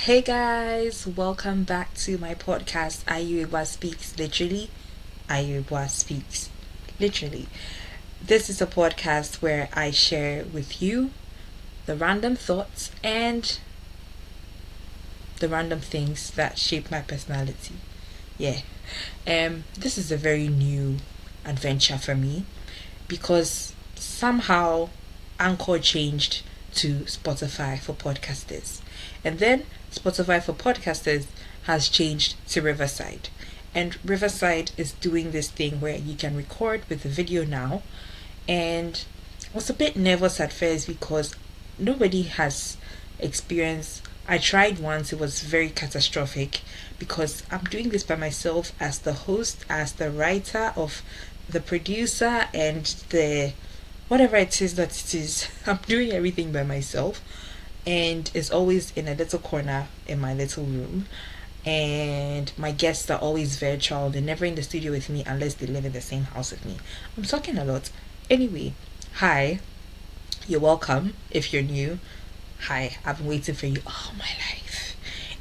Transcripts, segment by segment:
Hey guys, welcome back to my podcast. Ayirebuah speaks literally. Ayirebuah speaks literally. This is a podcast where I share with you the random thoughts and the random things that shape my personality. Yeah. This is a very new adventure for me because somehow Anchor changed to Spotify for podcasters. And then Spotify for podcasters has changed to Riverside. And Riverside is doing this thing where you can record with the video now. And I was a bit nervous at first because nobody has experienced. I tried once, it was very catastrophic because I'm doing this by myself as the host, as the writer, of the producer, and the whatever it is that it is. I'm doing everything by myself, and it's always in a little corner in my little room. And my guests are always virtual. They're never in the studio with me unless they live in the same house with me. I'm talking a lot. Anyway, hi, you're welcome if you're new. Hi, I've been waiting for you all my life.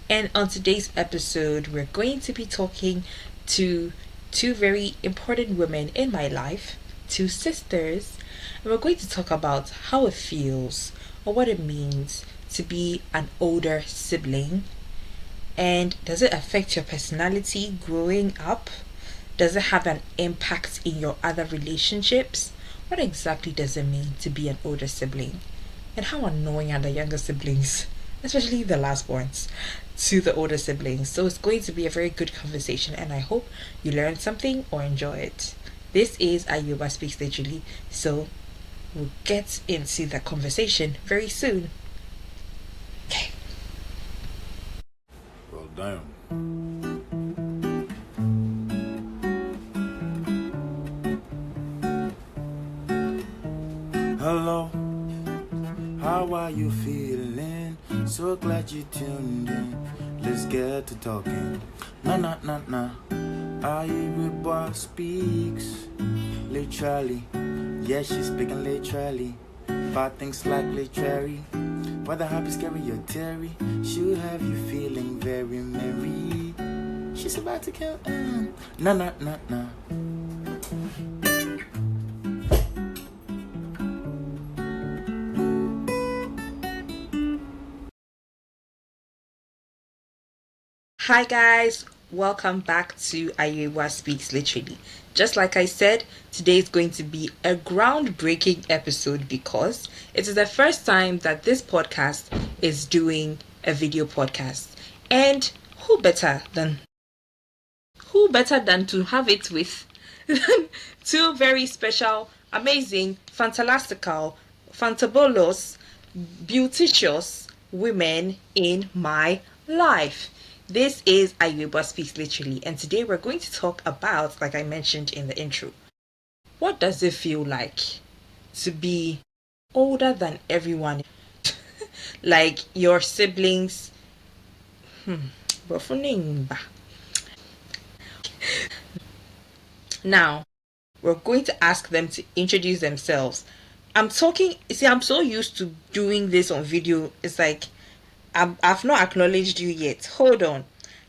And on today's episode, we're going to be talking to two very important women in my life, two sisters, and we're going to talk about how it feels or what it means to be an older sibling. And does it affect your personality growing up? Does it have an impact in your other relationships? What exactly does it mean to be an older sibling? And how annoying are the younger siblings, especially the last ones, to the older siblings? So it's going to be a very good conversation, and I hope you learn something or enjoy it. This is Ayirebuah Speaks Digitally, so we'll get into the conversation very soon. Okay. Well, damn. Hello, how are you feeling? So glad you tuned in. Let's get to talking. Nah. Ayirebuah speaks literally. Yeah, she's speaking literally. About things like literary. Whether happy, scary, or teary, she'll have you feeling very merry. She's about to kill. Nah. Hi guys, welcome back to Ayirebuah Speaks Literally. Just like I said, today is going to be a groundbreaking episode because it is the first time that this podcast is doing a video podcast. And who better than to have it with two very special, amazing, fantastical, fantabulous, beauticious women in my life. This is Ayirebuah Speaks Literally, and today we're going to talk about, like I mentioned in the intro, what does it feel like to be older than everyone? Like your siblings. Now, we're going to ask them to introduce themselves. I'm so used to doing this on video. It's like I've not acknowledged you yet. Hold on.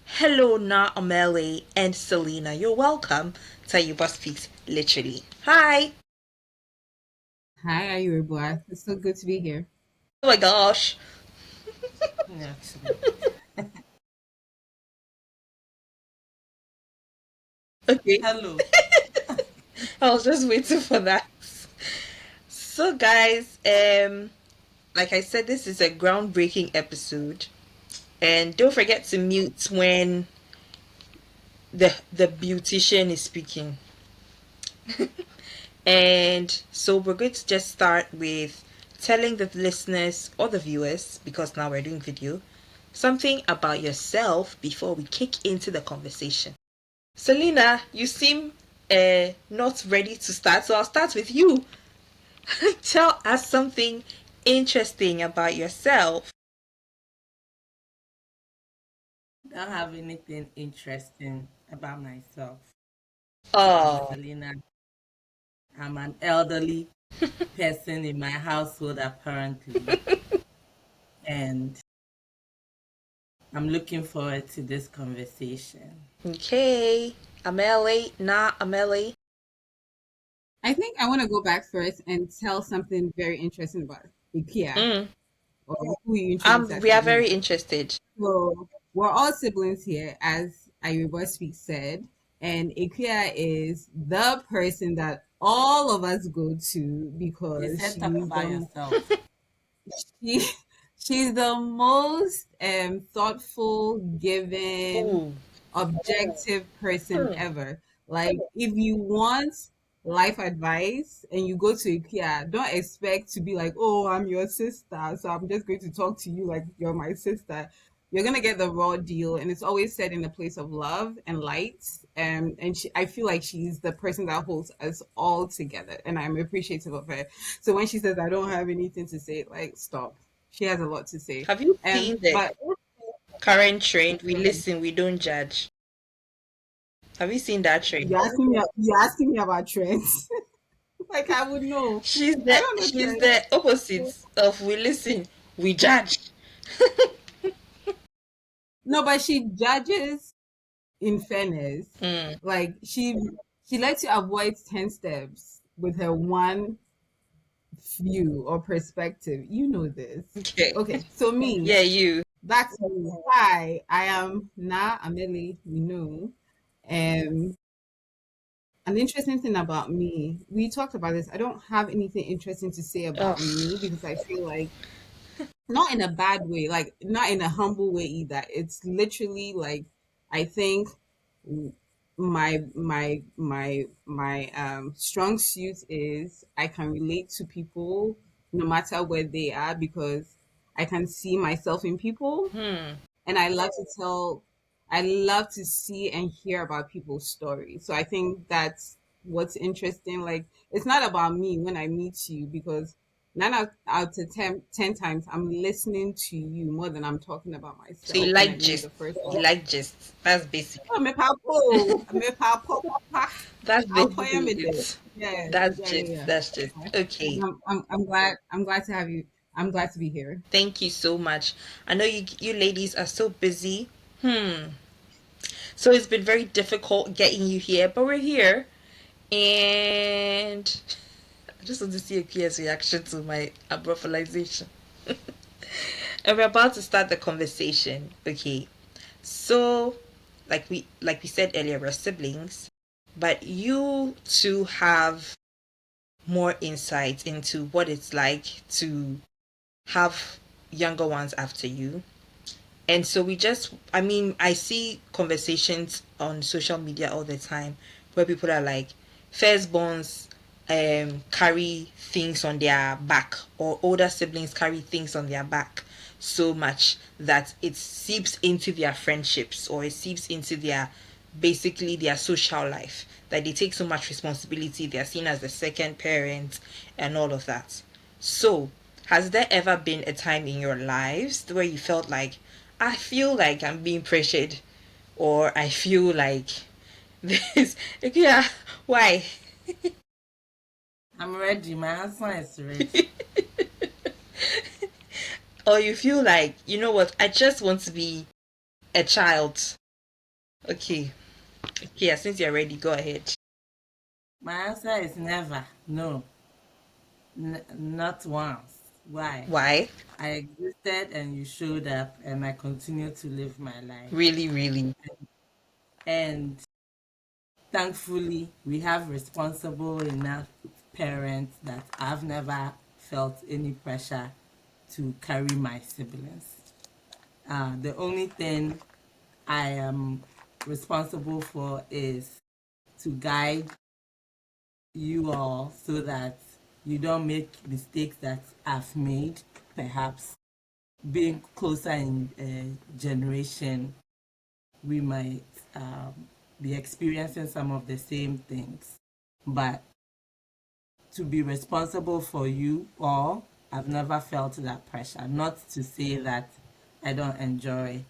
Hello, Na Amerley and Selena. You're welcome to Ayirebuah Speaks Literally. Hi. Hi, Ayirebuah. It's so good to be here. Oh my gosh. Actually. Okay. Hello. I was just waiting for that. So guys, like I said, this is a groundbreaking episode. And don't forget to mute when the beautician is speaking. And so we're going to just start with telling the listeners or the viewers, because now we're doing video, something about yourself before we kick into the conversation. Selena, you seem not ready to start, so I'll start with you. Tell us something interesting about yourself. Don't have anything interesting about myself. I'm Oh, Selena. I'm an elderly person in my household, apparently. And I'm looking forward to this conversation. Okay. Amerley, nah, Amerley. I think I want to go back first and tell something very interesting about IKEA, Mm. or who you introduced as We are sibling. very interested. So we're all siblings here, as Ayirebuah Speak said, and Ikea is the person that all of us go to You because said talk about yourself. she she's the most thoughtful, giving, Ooh. objective person Hmm. ever. Like, if you want life advice and you go to IKEA, don't expect to be like, oh, I'm your sister, so I'm just going to talk to you like you're my sister. You're gonna get the raw deal, and it's always said in a place of love and light. I feel like she's the person that holds us all together, and I'm appreciative of her. So when she says I don't have anything to say, like, stop. She has a lot to say. Have you seen the But current trend? We go ahead. listen, we don't judge. Have you seen that trend? You're asking me about trends. Like, I would know. I don't know She's trends. the opposite of we listen, we judge. No, but she judges in fairness. Mm. Like, she lets you avoid 10 steps with her one view or perspective. You know this. Okay. Okay, so me, Yeah, you. that's me. Hi, I am Na Ameli Minu. Um, an interesting thing about me, we talked about this. I don't have anything interesting to say about Oh, me because I feel like, not in a bad way, like not in a humble way either. It's literally like, I think my strong suit is I can relate to people no matter where they are, because I can see myself in people, hmm. and I love to see and hear about people's stories. So I think that's what's interesting. Like, it's not about me when I meet you, because nine out of 10 times I'm listening to you more than I'm talking about So you myself when I like meet you gist. the first You time. like gist. That's basic. Oh, me papo, me papo, papa. That's I'll call basically you me there. it. Yeah, That's yeah, gist. yeah, That's gist. yeah. Okay. I'm glad to have you. I'm glad to be here. Thank you so much. I know you ladies are so busy. Hmm. So it's been very difficult getting you here, but we're here. And I just want to see a PS reaction to my abrophilization. And we're about to start the conversation. Okay. So, like we said earlier, we're siblings, but you two have more insight into what it's like to have younger ones after you. And so I mean, I see conversations on social media all the time where people are like, firstborns carry things on their back, or older siblings carry things on their back so much that it seeps into their friendships, or it seeps into their basically their social life, that they take so much responsibility, they're seen as the second parent and all of that. So, has there ever been a time in your lives where you felt like, I feel like I'm being pressured, or I feel like this? Yeah, why? I'm ready. My answer is ready. Or you feel like, you know what, I just want to be a child. Okay, yeah, since you're ready, go ahead. My answer is never. No, not once. Why? Why? I existed and you showed up, and I continue to live my life. Really, really. And thankfully, we have responsible enough parents that I've never felt any pressure to carry my siblings. The only thing I am responsible for is to guide you all so that you don't make mistakes that I've made, perhaps being closer in generation, we might be experiencing some of the same things. But to be responsible for you all, I've never felt that pressure. Not to say that I don't enjoy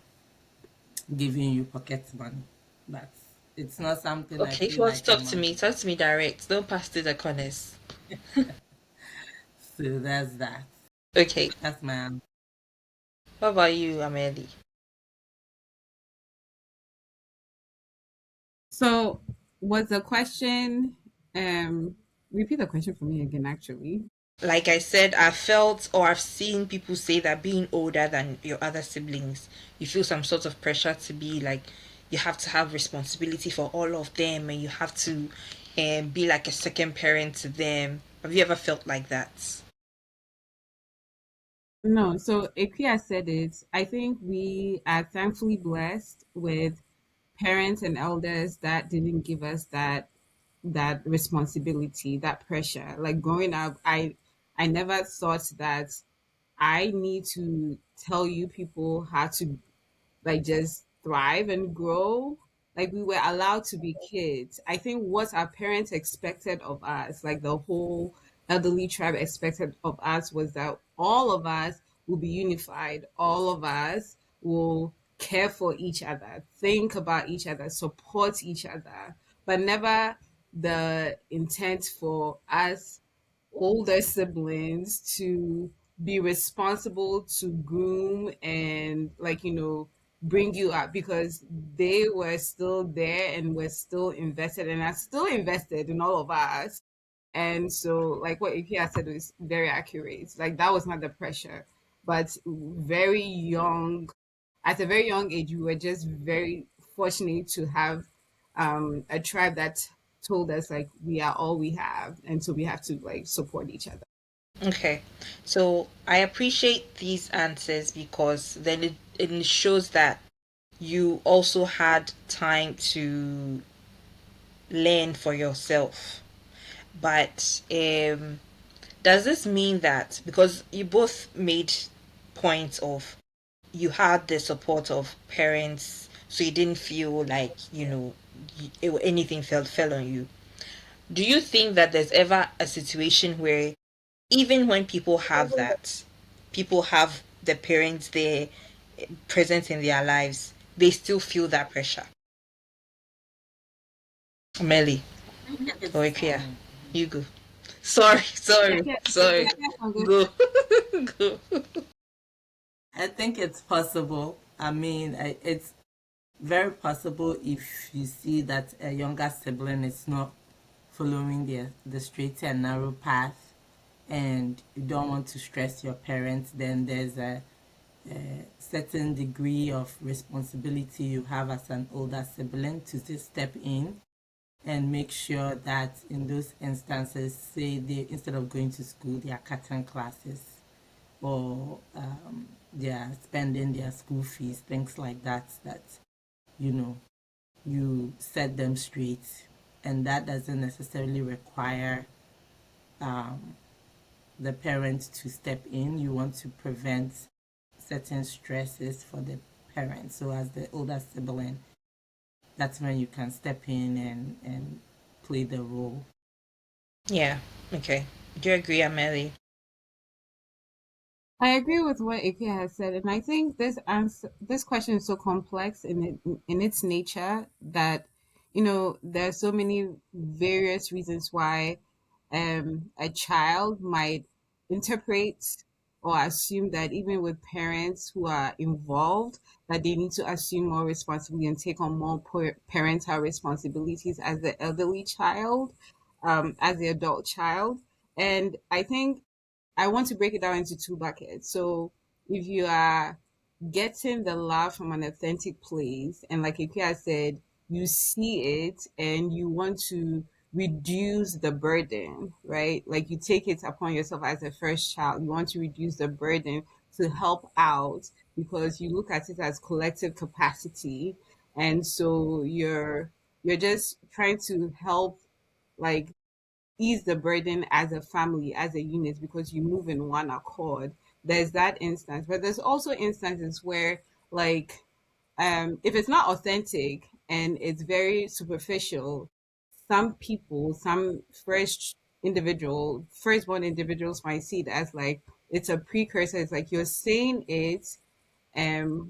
giving you pocket money, but it's not something I Okay, feel well, like talk I'm to on. me. Talk to me direct. Don't pass through the corners. So that's that. Okay, That's my answer. what about you, Amelie? So was the question repeat the question for me again actually. Like I said, I've felt or I've seen people say that being older than your other siblings, you feel some sort of pressure to be like, you have to have responsibility for all of them and you have to be like a second parent to them. Have you ever felt like that? No, so Ikea said it. I think we are thankfully blessed with parents and elders that didn't give us that responsibility, that pressure. Like growing up, I never thought that I need to tell you people how to like just thrive and grow. Like we were allowed to be kids. I think what our parents expected of us, like the whole elderly tribe expected of us, was that all of us will be unified. All of us will care for each other, think about each other, support each other, but never the intent for us older siblings to be responsible to groom and like bring you up because they were still there and were still invested and are still invested in all of us. And so like what Ikea said was very accurate. Like that was not the pressure, but very young, at a very young age we were just very fortunate to have a tribe that told us like we are all we have, and so we have to like support each other. Okay. So I appreciate these answers because then it shows that you also had time to learn for yourself. But does this mean that because you both made points of you had the support of parents, so you didn't feel like anything fell on you? Do you think that there's ever a situation where even when people have that, people have the parents there present in their lives, they still feel that pressure? Melly or Ikea, you go. Sorry, sorry, sorry. Go, go. I think it's possible. I mean, it's very possible if you see that a younger sibling is not following the straight and narrow path and you don't want to stress your parents, then there's a certain degree of responsibility you have as an older sibling to just step in and make sure that in those instances, say they instead of going to school, they are cutting classes or they are spending their school fees, things like that, that, you know, you set them straight. And that doesn't necessarily require um, the parent to step in. You want to prevent certain stresses for the parent. So as the older sibling, that's when you can step in and play the role. Yeah. Okay. Do you agree, Amelie? I agree with what Ike has said, and I think this question is so complex in its nature that there are so many various reasons why a child might interpret or assume that even with parents who are involved, that they need to assume more responsibility and take on more parental responsibilities as the elderly child, as the adult child. And I think I want to break it down into two buckets. So if you are getting the love from an authentic place, and like Ikea said, you see it and you want to reduce the burden, right? Like you take it upon yourself as a first child, you want to reduce the burden to help out because you look at it as collective capacity. And so you're just trying to help like ease the burden as a family, as a unit, because you move in one accord. There's that instance, but there's also instances where, like, if it's not authentic and it's very superficial, some people, some firstborn individuals might see it as like it's a precursor. It's like you're saying it,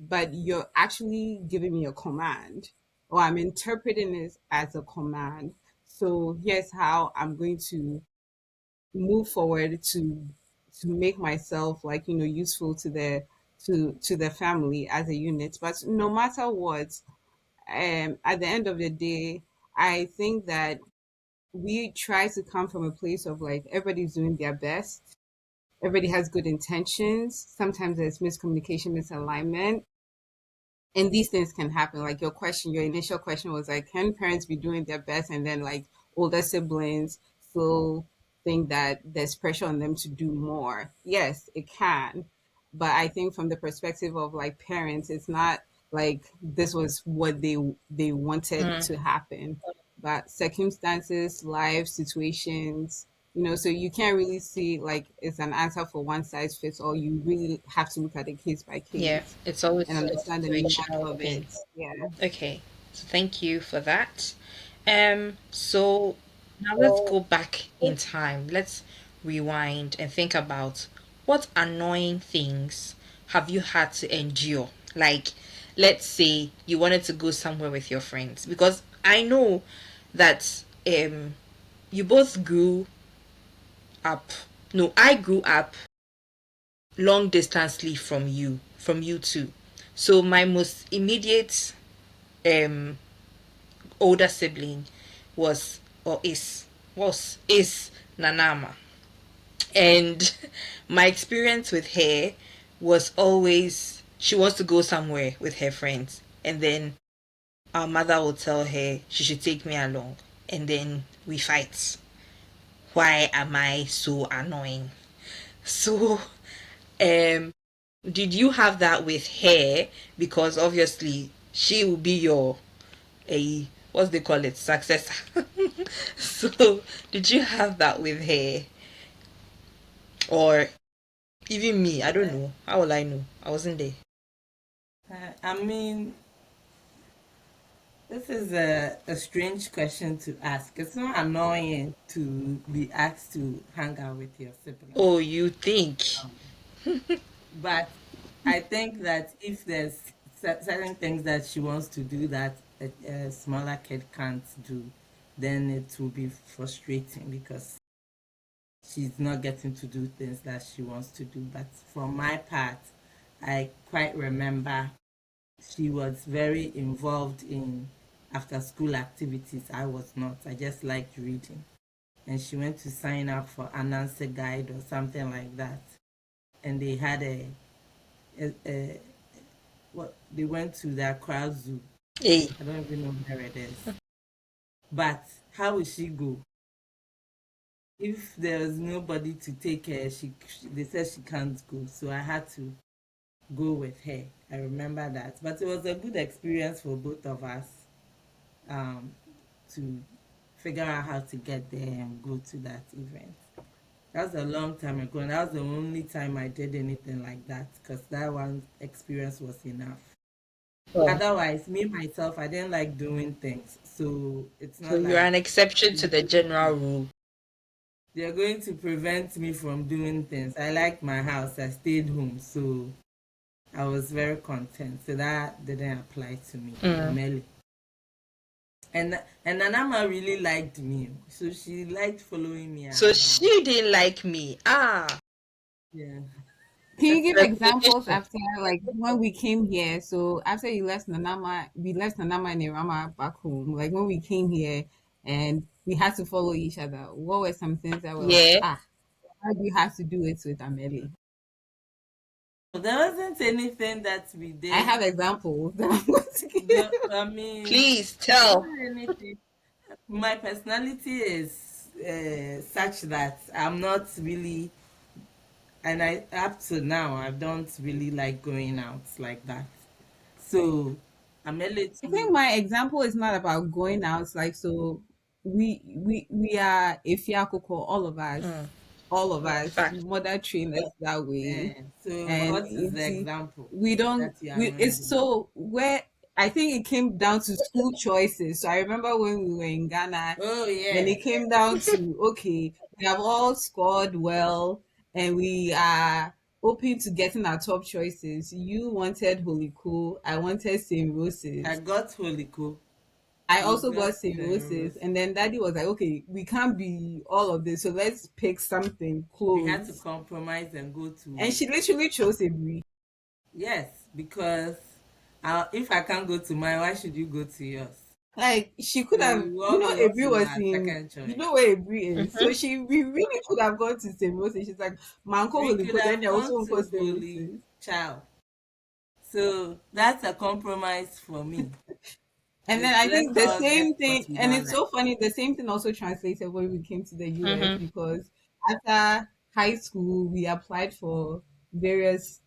but you're actually giving me a command, or I'm interpreting it as a command. So here's how I'm going to move forward to make myself like useful to the family as a unit. But no matter what, at the end of the day, I think that we try to come from a place of like everybody's doing their best, everybody has good intentions. Sometimes there's miscommunication, misalignment, and these things can happen. Like your initial question was like, can parents be doing their best and then like older siblings still think that there's pressure on them to do more? Yes, it can. But I think from the perspective of like parents, it's not like this was what they wanted to happen. But circumstances, life situations, so you can't really see like it's an answer for one size fits all. You really have to look at it case by Yeah, case it's always and understand the nuance situational of it. based. Yeah. Okay, so thank you for that. So now let's go back in time. Let's rewind and think about what annoying things have you had to endure? Like, let's say you wanted to go somewhere with your friends, because I know that you both grew up. No, I grew up long distantly from you two. So my most immediate um older sibling was or is Nanama. And my experience with her was always she wants to go somewhere with her friends, and then our mother will tell her she should take me along, and then we fight. Why am I so annoying? So um did you have that with her? Because obviously she will be your a what's they call it successor. So did you have that with her, or even me? I don't know. How will I know? I wasn't there. I mean, this is a strange question to ask. It's not annoying to be asked to hang out with your siblings. Oh, you think? But I think that if there's certain things that she wants to do that a smaller kid can't do, then it will be frustrating because she's not getting to do things that she wants to do. But for my part, I quite remember she was very involved in after school activities. I was not. I just liked reading. And she went to sign up for an answer guide or something like that. And they had a what they went to the Accra Zoo. Hey, I don't even know where it is. But how will she go? If there was nobody to take her, they said she can't go. So I had to go with her. I remember that. But it was a good experience for both of us um, to figure out how to get there and go to that event. That was a long time ago, and that was the only time I did anything like that because that one experience was enough. oh, Otherwise, me myself, I didn't like doing things. So it's so not you're like an exception to the general rule. they're going to prevent me from doing things. I liked my house. I stayed home. So I was very content. So that didn't apply to me, Mm. Amerley. And Nanama really liked me. So she liked following me So around. she didn't like me. Ah, Yeah. Can you give examples revelation. after like when we came here? So after you left Nanama, we left Nanama and Irama back home. Like when we came here and we had to follow each other. What were some things that were like, Yeah. how do you have to do it with Amelie? There wasn't anything that we I did. have examples that I'm going to No, give. I mean, Please there tell. wasn't anything. My personality is such that I'm not really, and I up to now I don't really like going out like that. So I'm a I little. think my example is not about going out. Like so, we are Ifiakoko, Mm. all of us, Fact. mother trained us that way, So and what is the example we don't. that you are We annoyed it's with? so where I think it came down to school choices. So I remember when we were in Ghana, Oh then yeah, it came down to okay, we have all scored well, and we are open to getting our top choices. You wanted Holy Cool, I wanted St. I Roses. got Holiko. I You also got got St. Rose. Roses, and then Daddy was like, "Okay, we can't be all of this, so let's pick something We had to close." compromise and go And to she literally chose a brie. yes because if I can't go to mine, why should you go to yours? Like she could have, You you walk know, close Ebri to was her in, second you choice. know where Ebri is. So Mhm. we really could have gone to St. Moses. She's like, Manko We will could go, then have they also gone won't go to St. Bully Moses. Chow. So that's a compromise for me. And then I Let's think the all get same what thing, we and don't it's like. so funny, the same thing also translated when we came to the US Mhm. because after high school, we applied for various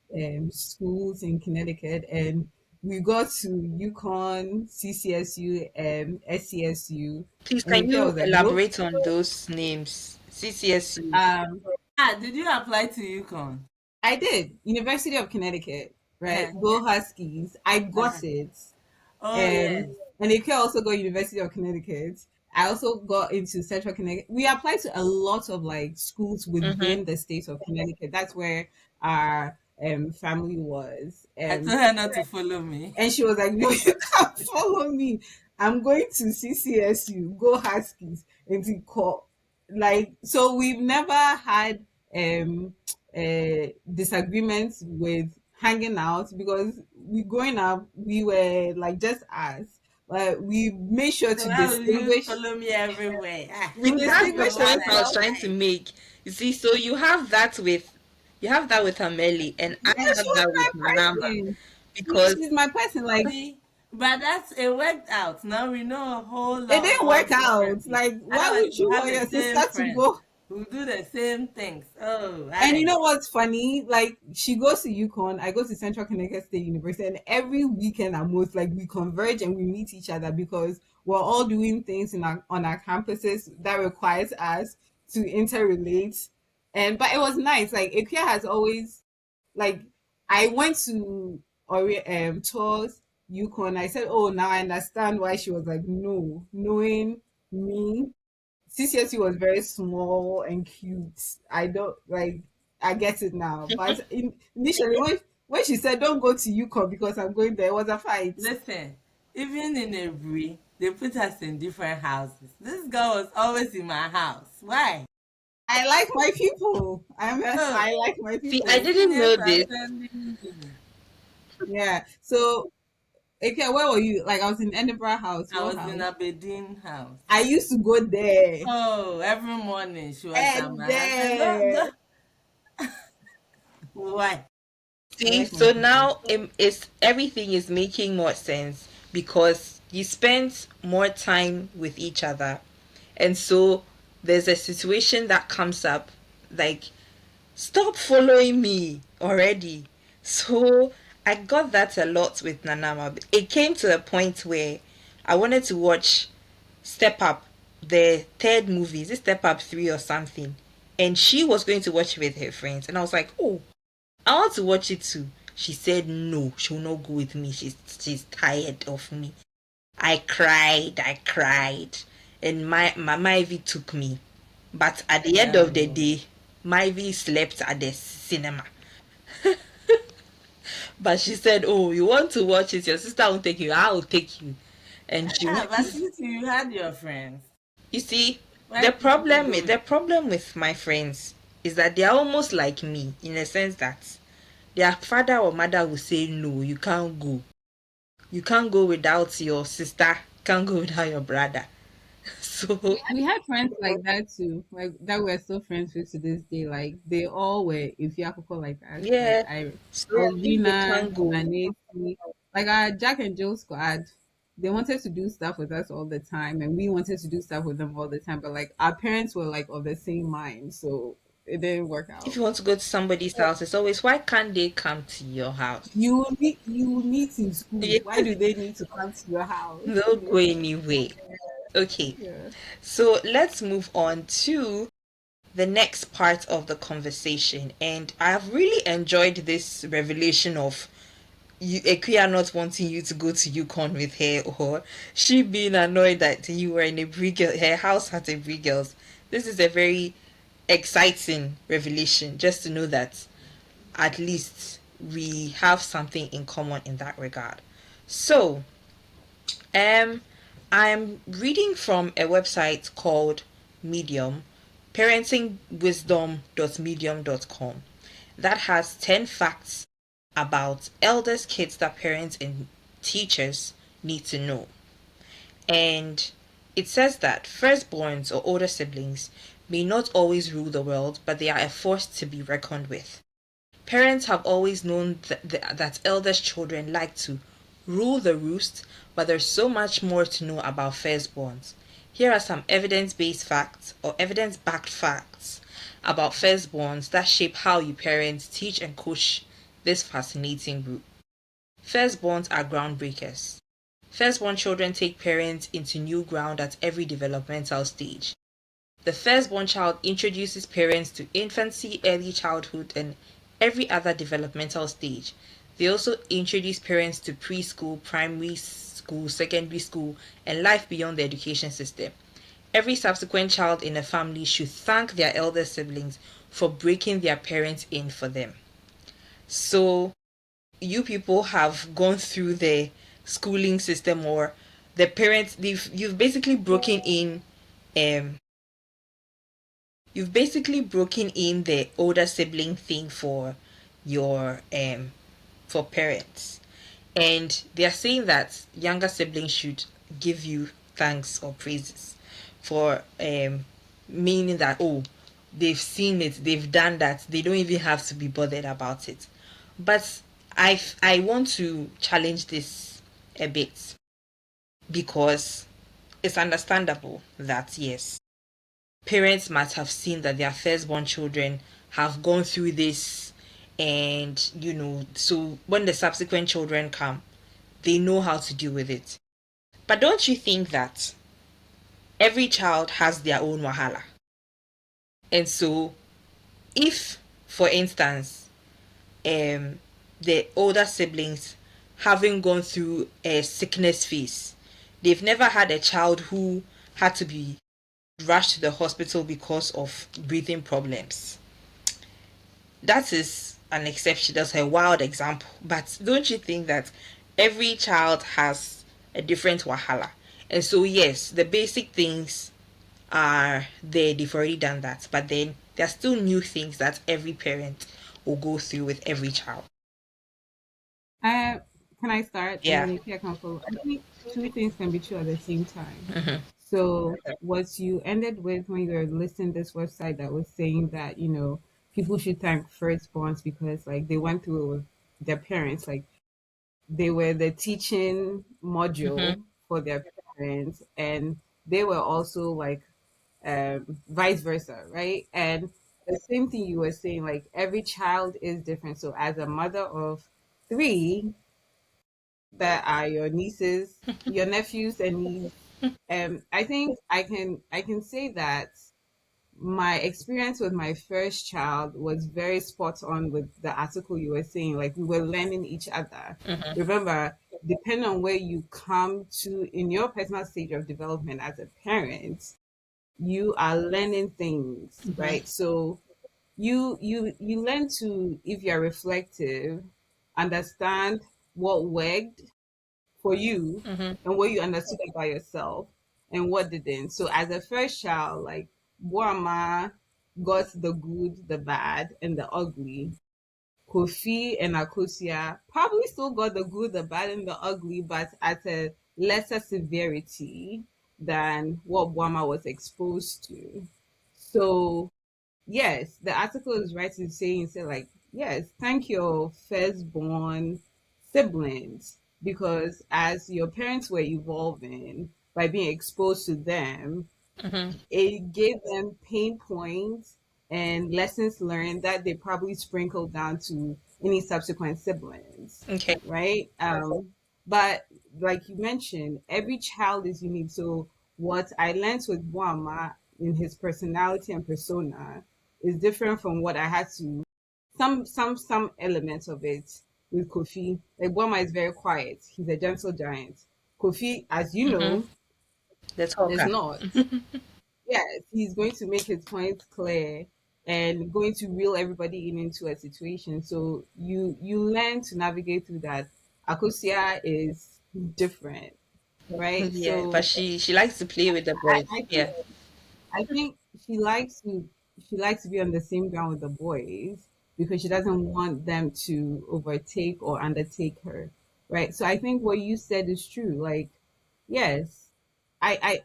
schools in Connecticut and we got to UConn, CCSU, and SCSU. Please, And can Ikea you was like, nope. elaborate on those names? CCSU. Um, Ah, did you apply to UConn? I did. University of Connecticut, right? Uh-huh. Go Huskies. I Uh-huh. got it. Oh Um, yes. and Ike also got University of Connecticut. I also got into Central Connecticut. We applied to a lot of like schools Mhm. within the state of Connecticut. That's where our family was. I told her not to follow me. And she was like, "No, you can't follow me. I'm going to CCSU. Go Huskies." And he called. Like, so we've never had disagreements with hanging out because we growing up we were like just us. But we made sure So to how will you distinguish. follow me everywhere? Ah, We That's the distinguish no point I was ourselves. trying to like. make. You see, so you have that with Amerley, and I Yeah, she have was that with my Nanama person. because She's my person. Like, See, but that's it worked out. Now we know a whole it lot didn't more work out. differently. Like, why Otherwise, would we you have want the your same sister to friends go? who do the same things. Oh, And you Alex. know what's funny? Like she goes to UConn, I go to Central Connecticut State University, and every weekend at most, like we converge and we meet each other because we're all doing things in our on our campuses that requires us to interrelate. And but it was nice. Like Ikea has always like I went to tours UConn. I said, "Oh, now I understand why she was like no, knowing me." CCSU was very small and cute. I don't like. I get it now, but initially when she said don't go to UConn because I'm going there, it was a fight. Listen, even in Ebri, they put us in different houses. This girl was always in my house. Why? I like my people. Oh, I like my see, the I people. didn't seniors know are this. sending me. Yeah. So okay, where were you? Like I was in Edinburgh House. I What was in house? Aberdeen house. I used to go there. Oh, every morning she was at And my house. And go, there. go. Why? I See, like my so people. now it's everything is making more sense because you spend more time with each other, and so there's a situation that comes up like stop following me already. So I got that a lot with Nanama. It came to a point where I wanted to watch Step Up, the third movie. Is it Step Up 3 or something? And she was going to watch it with her friends. And I was like, oh, I want to watch it too. She said no, she will not go with me. She's tired of me. I cried. And my Ivy took me. But at the end of the Oh. day, Myvi slept at the cinema. But she said, "Oh, you want to watch it? Your sister won't take you. I will take you." And she Ah, went. but you had your friends. You see, Why didn't you go with the problem with my friends is that they are almost like me in a sense that their father or mother will say, "No, you can't go. You can't go without your sister. Can't go without your brother." So We had friends like that too, like that we're still friends with to this day. Like they all were if you like us, like yeah, so if they Alvina, can't go, Nanesi, like our Jack and Jill squad. They wanted to do stuff with us all the time, and we wanted to do stuff with them all the time. But like our parents were like of the same mind, so it didn't work if out. you want to go to somebody's house, it's always why can't they come to your house? You meet in school. Yeah, Why do they need to come to your house? they'll go anyway. Okay, Yeah. so let's move on to the next part of the conversation. And I've really enjoyed this revelation of Ekuya not wanting you to go to Yukon with her, or she being annoyed that you were in a Brigel, her house had a Brigels. This is a very exciting revelation just to know that at least we have something in common in that regard. So, um, I'm reading from a website called Medium, parentingwisdom.medium.com, that has 10 facts about eldest kids that parents and teachers need to know. And it says that firstborns or older siblings may not always rule the world, but they are a force to be reckoned with. Parents have always known that eldest children like to rule the roost, but there's so much more to know about firstborns. Here are some evidence based facts or evidence backed facts about firstborns that shape how you parent, teach, and coach this fascinating group. Firstborns are groundbreakers. Firstborn children take parents into new ground at every developmental stage. The firstborn child introduces parents to infancy, early childhood, and every other developmental stage. They also introduce parents to preschool, primary school, secondary school, and life beyond the education system. Every subsequent child in a family should thank their elder siblings for breaking their parents in for them. So, you people have gone through the schooling system, or the parents, you've basically broken in um the older sibling thing for your for parents, and they are saying that younger siblings should give you thanks or praises for meaning that, oh, they've seen it, they've done that, they don't even have to be bothered about it. But I want to challenge this a bit, because it's understandable that yes, parents might have seen that their firstborn children have gone through this, and so when the subsequent children come, they know how to deal with it. But don't you think that every child has their own wahala? And so, if, for instance, the older siblings, having gone through a sickness phase, they've never had a child who had to be rushed to the hospital because of breathing problems. That is an exception, that's a wild example. But don't you think that every child has a different wahala? And so, yes, the basic things are there, they've already done that. But then there are still new things that every parent will go through with every child. Uh, can I start and Yeah. then if you can follow? I think two things can be true at the same time. So what you ended with when you were listing this website that was saying that, people should thank firstborns because like they went through it with their parents, like they were the teaching Mm-hmm. module for their parents, and they were also like vice versa, right? And the same thing you were saying, like every child is different. So as a mother of three, that are your nieces, your nephews and niece, I think I can say that my experience with my first child was very spot on with the article you were saying. Like we were learning each other. Remember, depending on where you come to in your personal stage of development as a parent, you are learning things, right? So you learn to, if you're reflective, understand what worked for you Mm-hmm. and what you understood about yourself and what didn't. So as a first child, like Boama got the good, the bad, and the ugly. Kofi and Akosia probably still got the good, the bad, and the ugly, but at a lesser severity than what Boama was exposed to. So yes, the article is right in saying, say like, yes, thank your firstborn siblings because as your parents were evolving by being exposed to them, Mm-hmm. it gave them pain points and lessons learned that they probably sprinkled down to any subsequent siblings, Okay. right? But like you mentioned, every child is unique. So what I learned with Wama in his personality and persona is different from what I had to some elements of it with Kofi. Like Wama is very quiet. He's a gentle giant. Kofi, as you Mm-hmm. know, The is talker. not. Yes, he's going to make his points clear and going to reel everybody in into a situation. So you learn to navigate through that. Akosia is different, right? Yeah, but So she likes to play with the boys. I think Yeah. I think she likes to be on the same ground with the boys because she doesn't want them to overtake or undertake her, right? So I think what you said is true. Like, yes,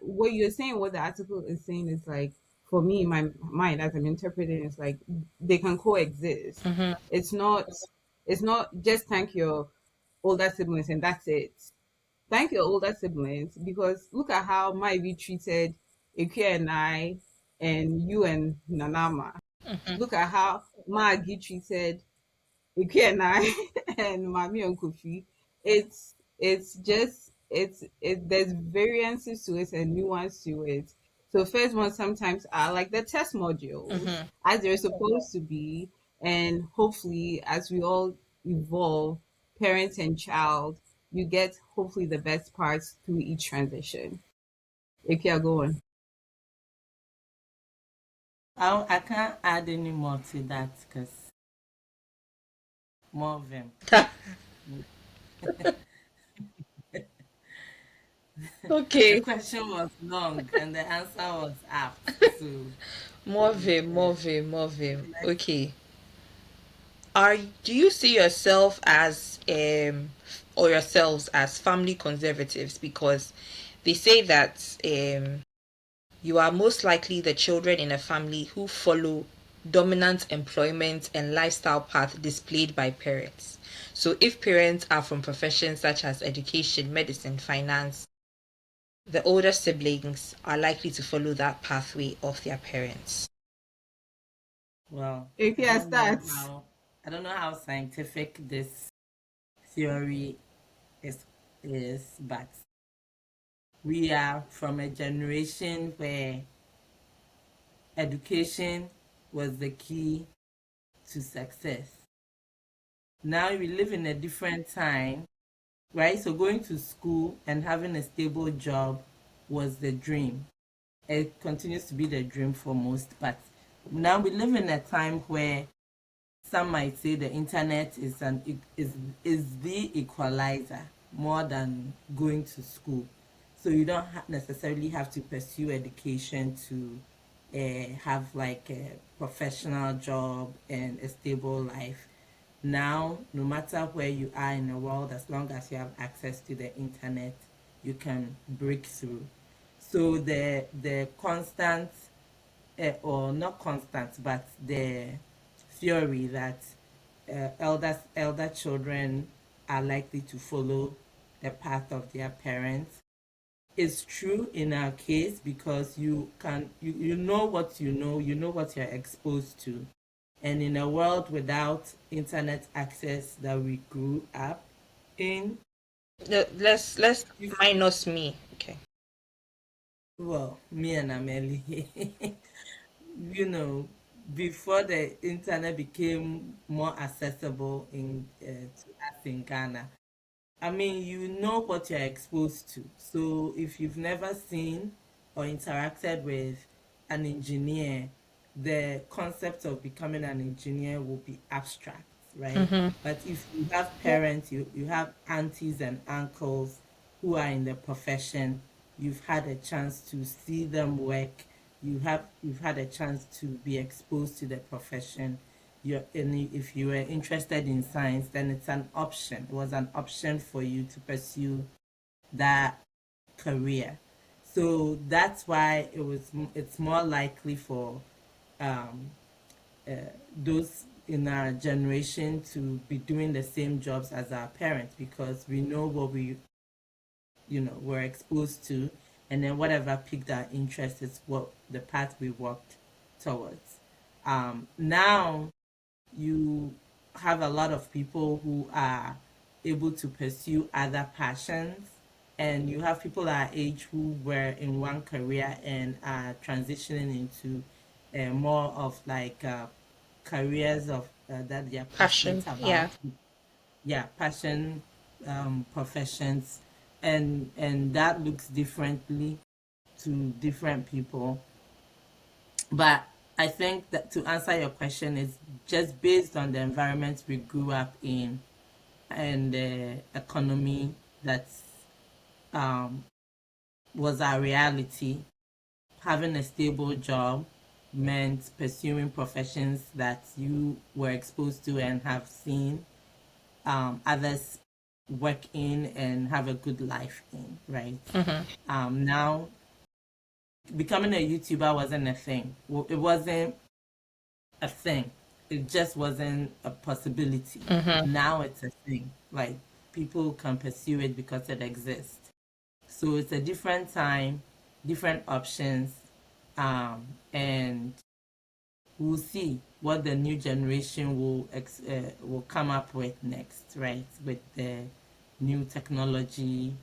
what you're saying, what the article is saying is like, for me, in my mind, as I'm interpreting, it's like they can coexist. It's not, it's not just thank your older siblings and that's it. Thank your older siblings, because look at how Maivi treated Ike and I, and you and Nanama. Look at how Magi treated Ike and I and Mami and Kofi. It's just there's variances to it and nuance to it. So first one sometimes are like the test modules as they're supposed to be, and hopefully as we all evolve, parent and child, you get hopefully the best parts through each transition. If you're going. I can't add any more to that because more of them. The Okay. question was long and the answer was apt. So More vim, more vim, more vim. Okay. Are do you see yourself as or yourselves as family conservatives? Because they say that you are most likely the children in a family who follow dominant employment and lifestyle path displayed by parents. So if parents are from professions such as education, medicine, finance, the older siblings are likely to follow that pathway of their parents. well, If you start. I don't know how scientific this theory is but we are from a generation where education was the key to success. Now we live in a different time, right? So going to school and having a stable job was the dream. It continues to be the dream for most, but now we live in a time where some might say the internet is the equalizer more than going to school. So you don't necessarily have to pursue education to have like a professional job and a stable life. Now, no matter where you are in the world, as long as you have access to the internet, you can break through. So the constant, or not constant, but the theory that elder children are likely to follow the path of their parents is true in our case because you know what you know what you're exposed to, and in a world without internet access that we grew up in, Let's minus me. Okay. well, me and Amelie, you know, before the internet became more accessible to us in Ghana, I mean, you know what you're exposed to. So if you've never seen or interacted with an engineer, the concept of becoming an engineer will be abstract, right? But if you have parents, you have aunties and uncles who are in the profession, you've had a chance to see them work, you've had a chance to be exposed to the profession. And if you were interested in science, then it's an option. It was an option for you to pursue that career. So that's why it's more likely for um, those in our generation to be doing the same jobs as our parents because we know what we were exposed to, and then whatever piqued our interest is what the path we walked towards. Now you have a lot of people who are able to pursue other passions, and you have people our age who were in one career and are transitioning into more of like careers of that they are passionate Passion. Yeah. about. Yeah, passion, professions, and that looks differently to different people. But I think that to answer your question is just based on the environment we grew up in and the economy that um, was our reality. Having a stable job meant pursuing professions that you were exposed to and have seen others work in and have a good life in, right? Mm-hmm. Now becoming a YouTuber wasn't a thing. Well, it wasn't a thing. It just wasn't a possibility. Mm-hmm. Now it's a thing. Like people can pursue it because it exists. So it's a different time, different options, and we'll see what the new generation will come up with next, right? With the new technology,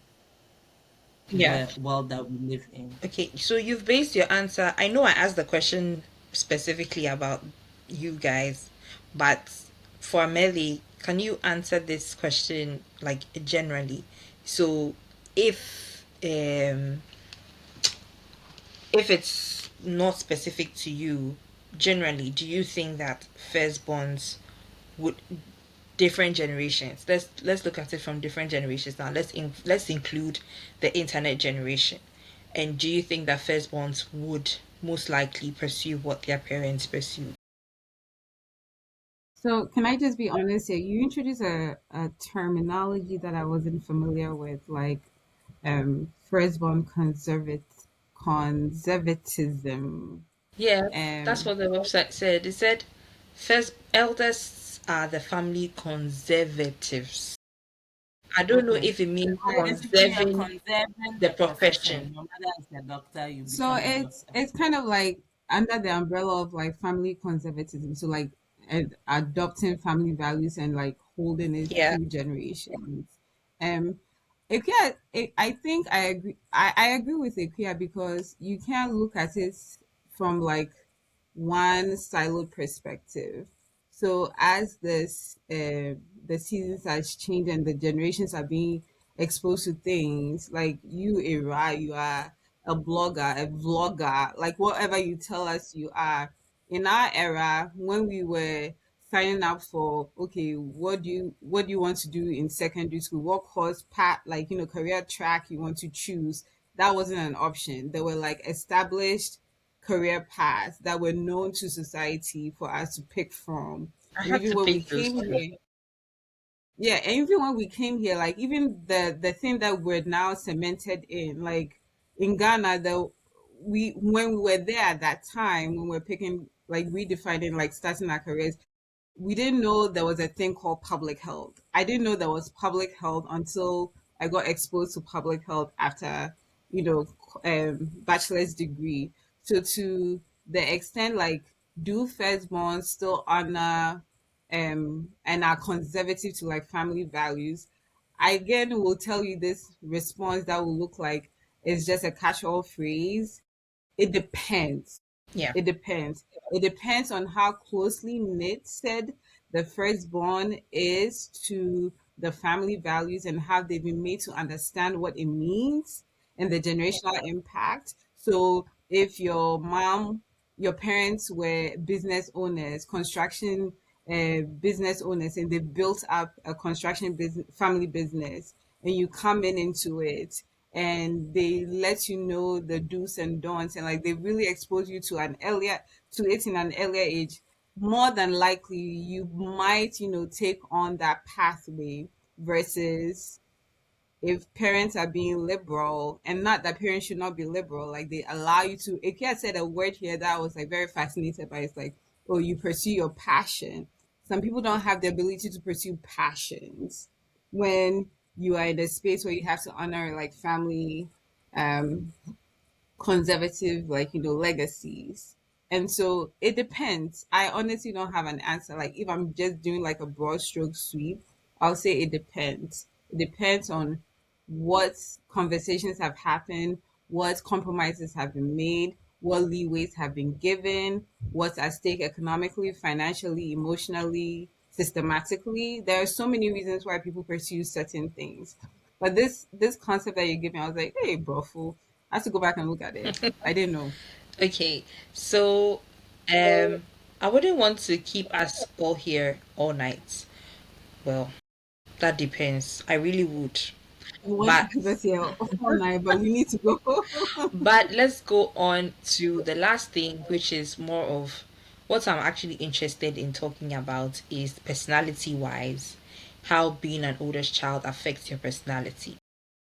Yeah. the world that we live in. Okay, so you've based your answer. I know I asked the question specifically about you guys, but for Melly, can you answer this question like generally? So if it's not specific to you, generally, do you think that firstborns would different generations? Let's look at it from different generations now. Let's include the internet generation. And do you think that firstborns would most likely pursue what their parents pursued? So can I just be honest here? You introduced a terminology that I wasn't familiar with, like firstborn conservatism. Yes, that's Um what the website said. It said first eldest are the family conservatives. I don't know okay. if it means I Basically, you're conserving conserving the the profession. profession. Your mother is a doctor, you So become a doctor. it's kind of like under the umbrella of like family conservatism. So like adopting family values and like holding it Yeah, through generations. Um, Ikea, I think I agree. I agree with Ikea because you can't look at it from like one siloed perspective. So as the seasons has changed and the generations are being exposed to things like you, Ira, you are a blogger, a vlogger, like whatever you tell us you are. In our era, when we were signing up for okay, what do you want to do in secondary school? What course path, like career track you want to choose? That wasn't an option. There were like established career paths that were known to society for us to pick from. I And had even to when we pick those came two. here, yeah, and even when we came here, like even the thing that we're now cemented in, like in Ghana, the we when we were there at that time when we're picking like redefining like starting our careers, we didn't know there was a thing called public health. I didn't know there was public health until I got exposed to public health after, bachelor's degree. So to the extent like, do firstborn still honor and are conservative to like family values? I again will tell you this response that will look like it's just a catch-all phrase. It depends. Yeah. It depends. It depends on how closely knit said the firstborn is to the family values and how they've been made to understand what it means and the generational impact. So if your parents were business owners, construction business owners, and they built up a construction business, family business, and you come into it and they let you know the do's and don'ts, and like they really expose you to it in an earlier age, more than likely you might take on that pathway versus if parents are being liberal, and not that parents should not be liberal, like they allow you to. Ikea said a word here that I was like very fascinated by. It's like, oh, you pursue your passion. Some people don't have the ability to pursue passions when you are in a space where you have to honor like family um conservative legacies. And so it depends. I honestly don't have an answer. Like if I'm just doing like a broad stroke sweep, I'll say it depends. It depends on what conversations have happened, what compromises have been made, what leeways have been given, what's at stake economically, financially, emotionally, systematically. There are so many reasons why people pursue certain things. But this concept that you gave me, I was like, hey, bro, fool, I have to go back and look at it. I didn't know. Okay. So, I wouldn't want to keep us all here all night. Well, that depends. I really would. You want to But keep us here all night, but we need to go. let's go on to the last thing, which is more of what I'm actually interested in talking about is personality wise how being an oldest child affects your personality.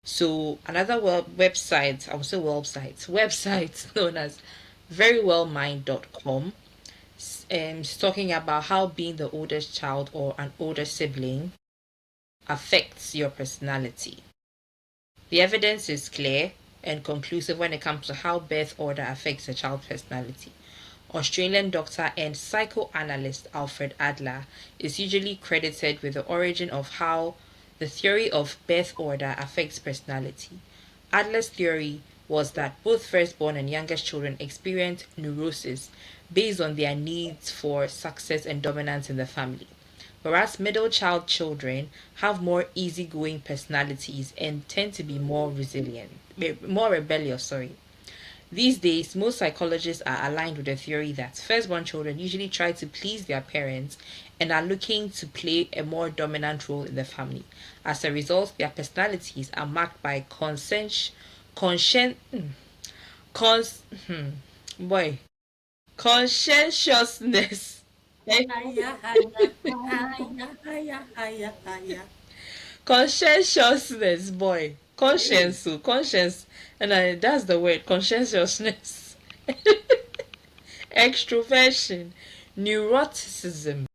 So another website, I would say website known as verywellmind.com is talking about how being the oldest child or an older sibling affects your personality. The evidence is clear and conclusive when it comes to how birth order affects a child's personality. Australian doctor and psychoanalyst Alfred Adler is usually credited with the origin of how the theory of birth order affects personality. Adler's theory was that both firstborn and youngest children experience neurosis based on their needs for success and dominance in the family, whereas middle child children have more easygoing personalities and tend to be more rebellious, sorry. These days, most psychologists are aligned with the theory that firstborn children usually try to please their parents and are looking to play a more dominant role in the family. As a result, their personalities are marked by conscien, cons, boy, conscientiousness. Haya, haya, haya, haya, haya, haya. Conscientiousness, boy. Conscience, oh, conscience. And that's the word, conscientiousness. Extroversion, neuroticism,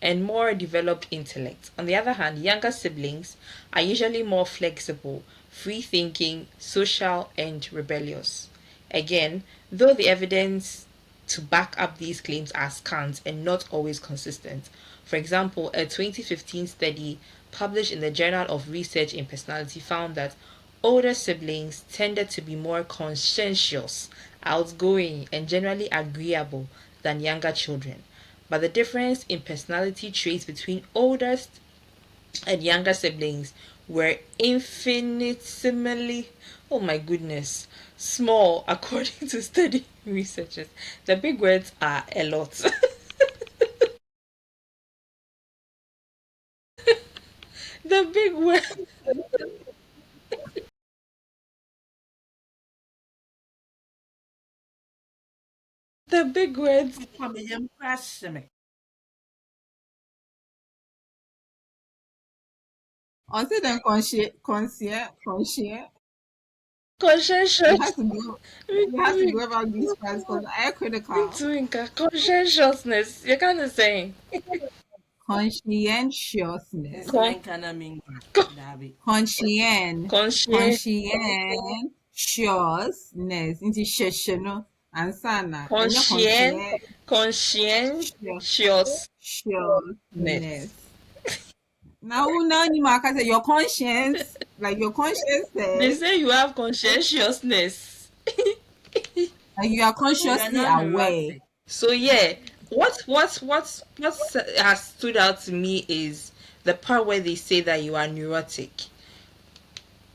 and more developed intellect. On the other hand, younger siblings are usually more flexible, free thinking, social, and rebellious. Again, though the evidence to back up these claims are scant and not always consistent. For example, a 2015 study published in the Journal of Research in Personality found that older siblings tended to be more conscientious, outgoing, and generally agreeable than younger children. But the difference in personality traits between oldest and younger siblings were infinitesimally, oh my goodness, small according to study researchers. The big words are a lot. the big word, the big words. Come here, crush me. Until then, conscient. You Conscientious. have to go. Me, You have to me, go about these words because I am me critical. too, Inka. Conscientiousness. You're kind of saying. Conscientiousness. Con, Insane kind of mean, Dabi. conscient, Conscientiousness. Into shesheno. Ansana. And your conscientiousness. conscientiousness. Now, you can say your conscience, like your conscience They says, say you have conscientiousness. like you are So you're consciously not aware. neurotic. So yeah, what has stood out to me is the part where they say that you are neurotic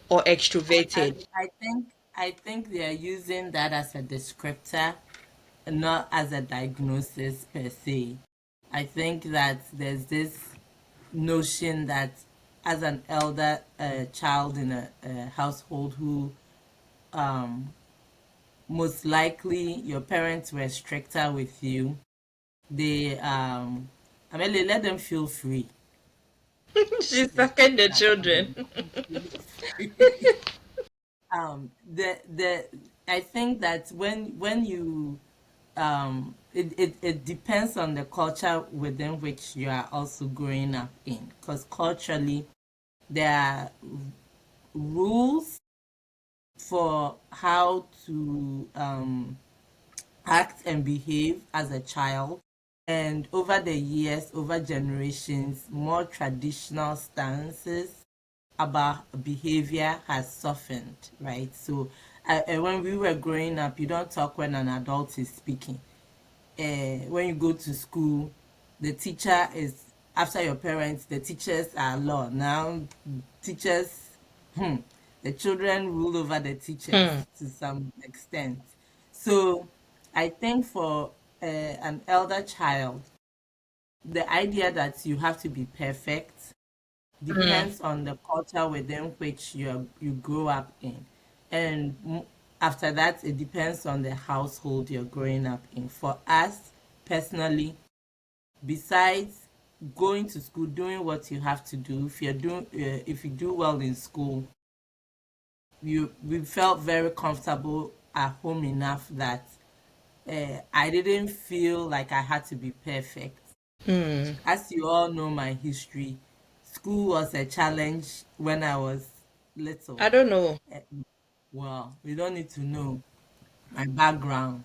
or I, extroverted. I think they are using that as a descriptor, not as a diagnosis per se. I think that there's this notion that as an elder child in a household who um, most likely your parents were stricter with you, they I mean, they let them feel free. She's They sucking the that children. let them feel free. The I think that when you it depends on the culture within which you are also growing up in, because culturally there are rules for how to act and behave as a child. And over the years, over generations, more traditional stances about behavior has softened, right? So when we were growing up, you don't talk when an adult is speaking. When you go to school, the teacher is after your parents. The teachers are law now. Teachers, hmm, the children rule over the teachers Hmm. to some extent. So, I think for an elder child, the idea that you have to be perfect Hmm. depends on the culture within which you grow up in, and after that it depends on the household you're growing up in. For us personally, besides going to school, doing what you have to do. If you do well in school, we felt very comfortable at home enough that I didn't feel like I had to be perfect. As you all know my history, school was a challenge when I was little. I don't know. Well, we don't need to know my background,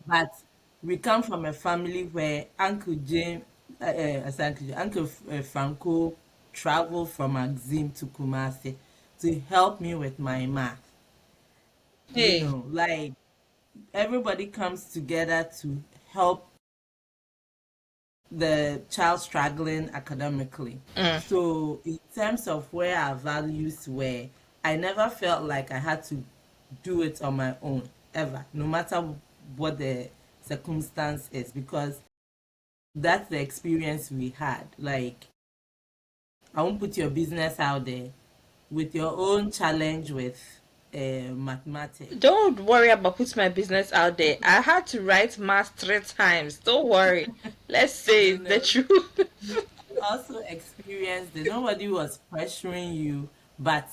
but we come from a family where Uncle Franco traveled from Axim to Kumasi to help me with my math. Hey. Like everybody comes together to help the child struggling academically. So, in terms of where our values were, I never felt like I had to do it on my own, ever, no matter what the circumstance is, because that's the experience we had. Like, I won't put your business out there with your own challenge with mathematics. Don't worry about putting my business out there. I had to write math 3 times. Don't worry. Let's say You the know, truth. also experienced that nobody was pressuring you, but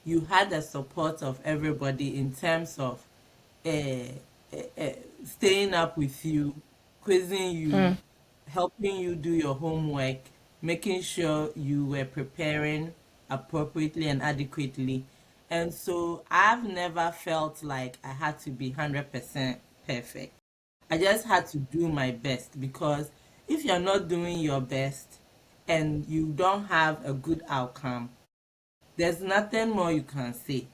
you had the support of everybody in terms of uh, staying up with you, quizzing you, helping you do your homework, making sure you were preparing appropriately and adequately. And so I've never felt like I had to be 100% perfect. I just had to do my best, because if you're not doing your best and you don't have a good outcome, there's nothing more you can say,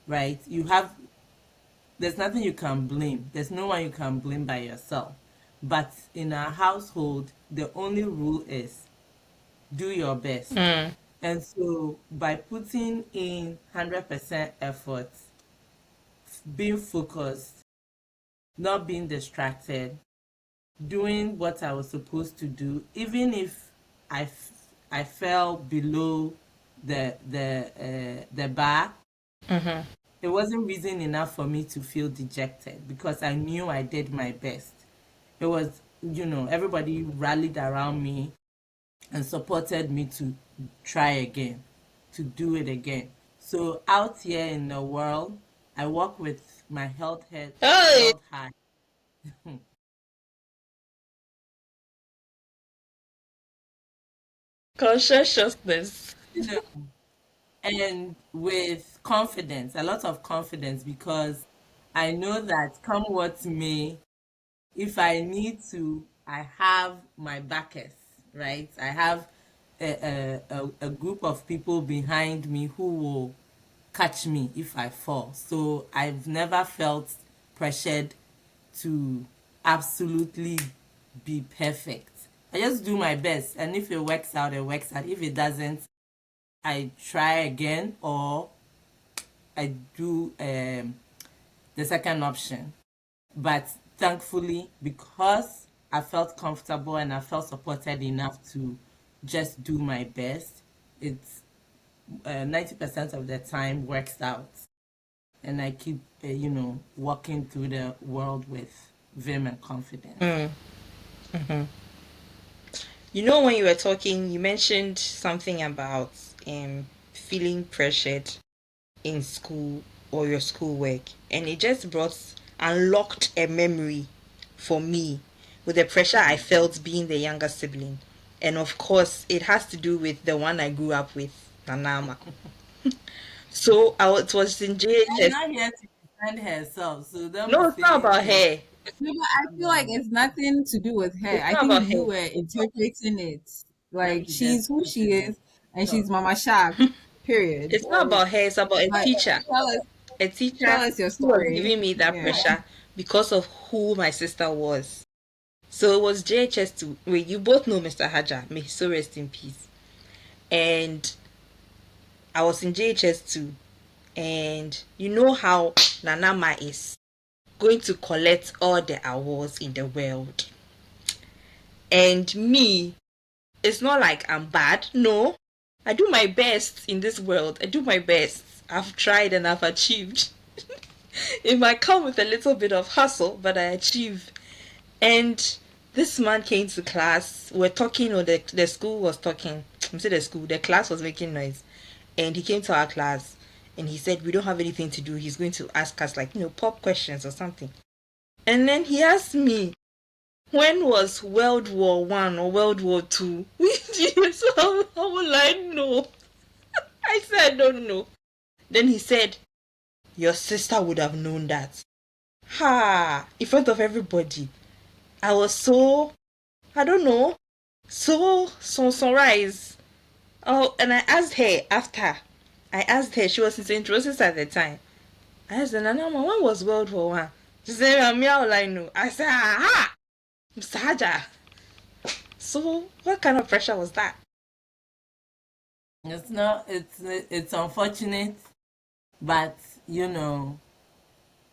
right? There's nothing you can blame. There's no one you can blame by yourself. But in our household, the only rule is do your best. And so by putting in 100% effort, being focused, not being distracted, doing what I was supposed to do, even if I fell below the bar, it wasn't reason enough for me to feel dejected, because I knew I did my best. It was, everybody rallied around me and supported me to try again, to do it again. So out here in the world, I walk with my head Hey, held high. conscientiousness. You know, and with confidence, a lot of confidence, because I know that come what may, if I need to, I have my backers, right? I have a group of people behind me who will catch me if I fall. So I've never felt pressured to absolutely be perfect. I just do my best, and if it works out, it works out. If it doesn't, I try again, or I do the second option. But thankfully, because I felt comfortable and I felt supported enough to just do my best, it's 90% of the time works out. And I keep, walking through the world with vim and confidence. When you were talking, you mentioned something about feeling pressured in school or your schoolwork, and it just unlocked a memory for me with the pressure I felt being the younger sibling. And of course, it has to do with the one I grew up with, Nanama. So it was in I'm JHS. not here to defend herself, so don't be No, it's not saying about things. her. No, but I feel like it's nothing to do with her. It's I not think about you her. were interpreting it Let like me she's just who put she it is and so, she's Mama Shark. Period. It's not about her. It's about a But teacher. tell us, A tell teacher us your who was story. giving me that Yeah. pressure because of who my sister was. So it was JHS2. Wait, you both know Mr. Haja. May he so rest in peace. And I was in JHS2. And you know how Nanama is going to collect all the awards in the world. And me, it's not like I'm bad. No. I do my best in this world. I do my best. I've tried and I've achieved. It might come with a little bit of hustle, but I achieve. And This man came to class. We're talking, or the school was talking. I'm saying the school, the class was making noise, and he came to our class, and he said we don't have anything to do. He's going to ask us like pop questions or something. And then he asked me, when was World War I or World War II? So how will I know? I said I don't know. Then he said, your sister would have known that. Ha! In front of everybody. I was so, I don't know, so surprised. Oh, and I asked her after. I asked her, she was in St. Roses at the time. I asked her, Nana, when was World War I? She said, me, all I know. I said, aha! Saja. So, what kind of pressure was that? It's not. It's unfortunate, but you know,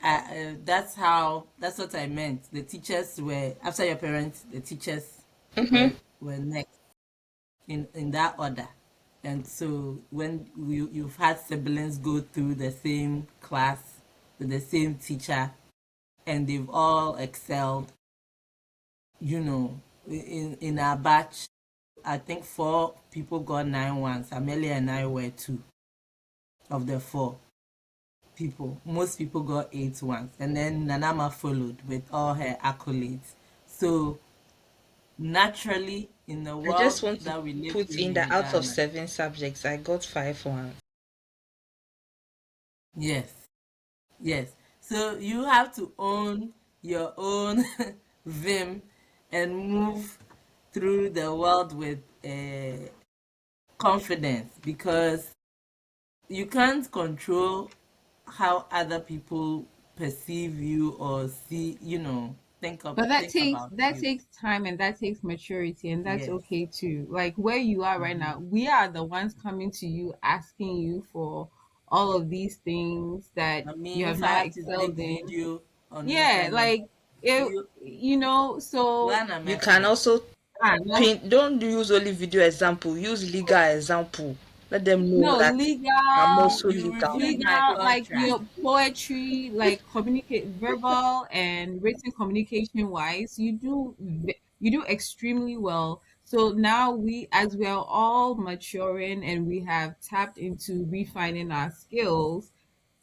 that's what I meant. The teachers were after your parents. The teachers Mm-hmm. were next in that order. And so when you've had siblings go through the same class with the same teacher and they've all excelled, you know, in our batch, I think 4 people got 9 ones. Amelia and I were 2 of the 4 people. Most people got 8 ones. And then Nanama followed with all her accolades. So naturally, in the I just world want to that we live put in in that out of Ghana, 7 subjects, I got 5 ones. yes, yes. So you have to own your own vim and move through the world with confidence, because you can't control how other people perceive you or see, But that think takes about that you. takes time and that takes maturity, and that's Yes. okay too. Like where you are right Mhm. now, we are the ones coming to you asking you for all of these things that I you mean, have if I not have to take excelled in. video on Yeah, internet, like it, you so Ghana You can method. also no, paint, don't use only video example, use legal example. Let them know no, that I'm legal, also You legal. reviewed my like contract. poetry, like communicate verbal and written communication wise, you do extremely well. So now as we are all maturing and we have tapped into refining our skills,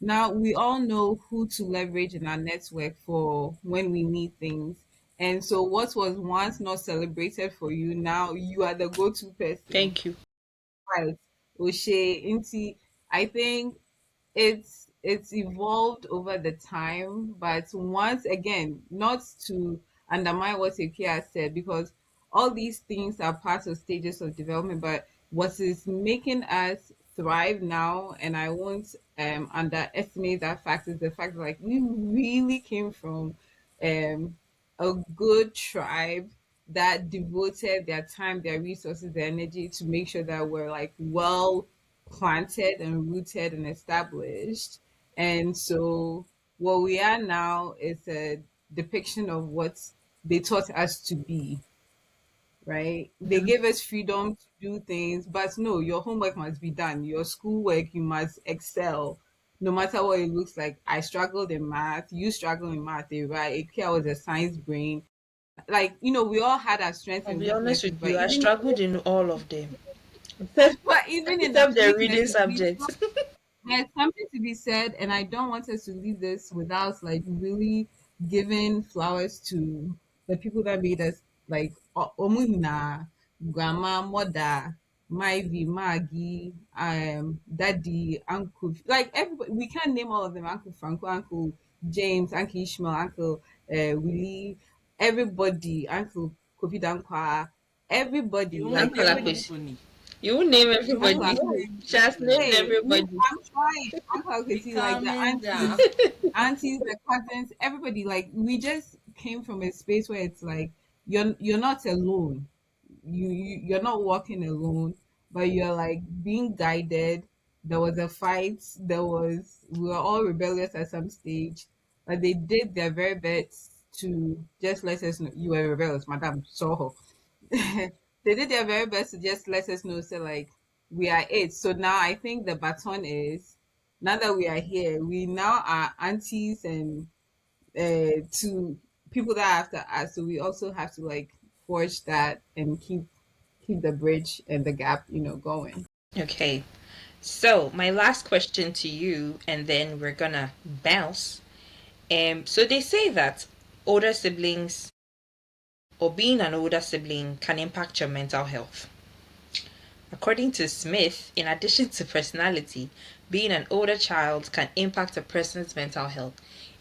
now we all know who to leverage in our network for when we need things. And so what was once not celebrated for you, now you are the go-to person. Thank you. Right. O'Shea, Inti. I think it's evolved over the time, but once again, not to undermine what Ikea said, because all these things are part of stages of development, but what is making us thrive now, and I won't underestimate that fact, is the fact that like we really came from um a good tribe that devoted their time, their resources, their energy to make sure that we're like well planted and rooted and established. And so what we are now is a depiction of what they taught us to be, right? They gave us freedom to do things, but no, your homework must be done. Your schoolwork, you must excel. No matter what it looks like. I struggled in math, you struggle in math, right? Ikea was a science brain. Like, we all had our strengths I'll and be honest weaknesses, with you, I struggled in all of them. Except, but even in our except the reading weaknesses, subjects. there's something to be said, and I don't want us to leave this without like really giving flowers to the people that made us, like Omuhina, grandma, mother, Myvi, Maggie, daddy, uncle, like everybody. We can't name all of them. Uncle Franco, Uncle James, Uncle Ishmael, Uncle Willie, everybody, Uncle Kofi Dankwa, everybody, You won't like Uncle name everybody. Akush. Nipuni. You will name You won't Uncle everybody. name She has named Nipuni. Hey, everybody. I'm trying. Uncle Be Kuti, like the calming down. aunties, the cousins, everybody. Like we just came from a space where it's like you're not alone. You're not walking alone, but you're like being guided. There was a fight. We were all rebellious at some stage, but they did their very best to just let us know you were rebellious, Madam Soho. They did their very best to just let us know, so like we are it. So now I think the baton is, now that we are here, we now are aunties and to people that are after us, so we also have to like forge that and keep the bridge and the gap, going. Okay. So, my last question to you, and then we're gonna bounce. So they say that older siblings or being an older sibling can impact your mental health. According to Smith, in addition to personality, being an older child can impact a person's mental health.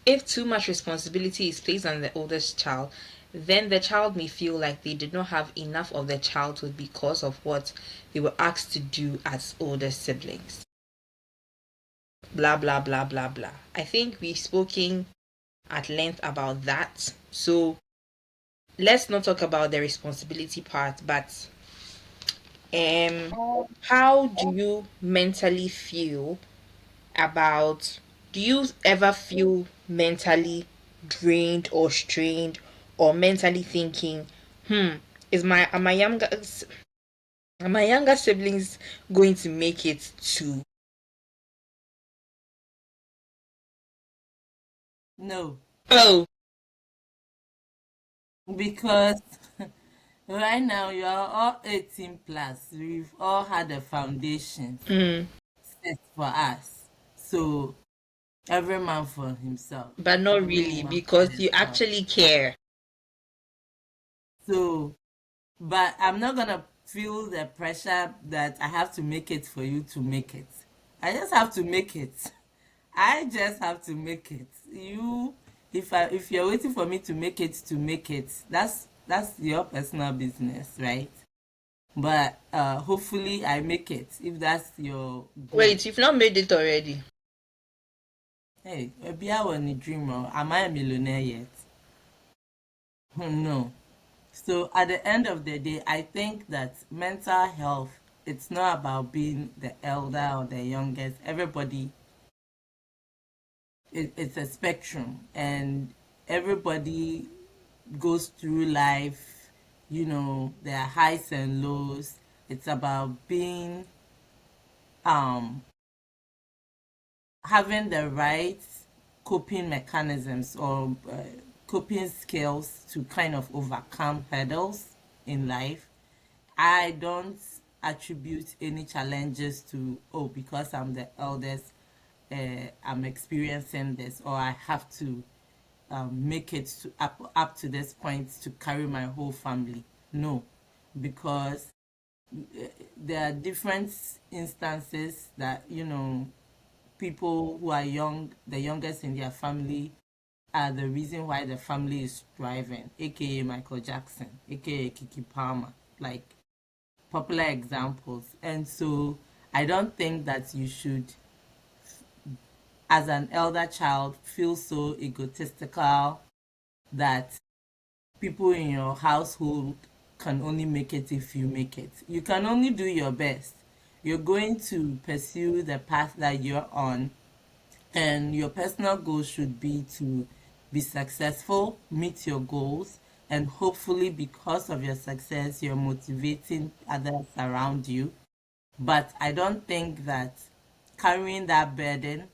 If too much responsibility is placed on the oldest child, then the child may feel like they did not have enough of their childhood because of what they were asked to do as older siblings. Blah, blah, blah, blah, blah. I think we've spoken at length about that. So let's not talk about the responsibility part, but how do you mentally feel about, do you ever feel mentally drained or strained or mentally thinking, is my are my younger siblings going to make it too? No, Oh, because right now you are all 18 plus. We've all had a foundation set for us. So every man for himself, but not every really woman for because you herself. actually care. So, but I'm not gonna feel the pressure that I have to make it for you to make it. I just have to make it. I just have to make it. If you're waiting for me to make it, that's your personal business, right? But hopefully I make it if that's your goal. Wait, you've not made it already. Hey, maybe I want a dream, or am I a millionaire yet? No. So at the end of the day, I think that mental health, it's not about being the elder or the youngest. Everybody, it's a spectrum, and everybody goes through life. There are highs and lows. It's about being um having the right coping mechanisms or coping skills to kind of overcome hurdles in life. I don't attribute any challenges to, oh, because I'm the eldest, I'm experiencing this, or I have to make it up to this point to carry my whole family. No, because there are different instances that, people who are young, the youngest in their family, are the reason why the family is thriving, aka Michael Jackson, aka Kiki Palmer, like popular examples. And so I don't think that you should, as an elder child, feel so egotistical that people in your household can only make it if you make it. You can only do your best. You're going to pursue the path that you're on, and your personal goal should be to be successful, meet your goals, and hopefully, because of your success, you're motivating others around you. But I don't think that carrying that burden,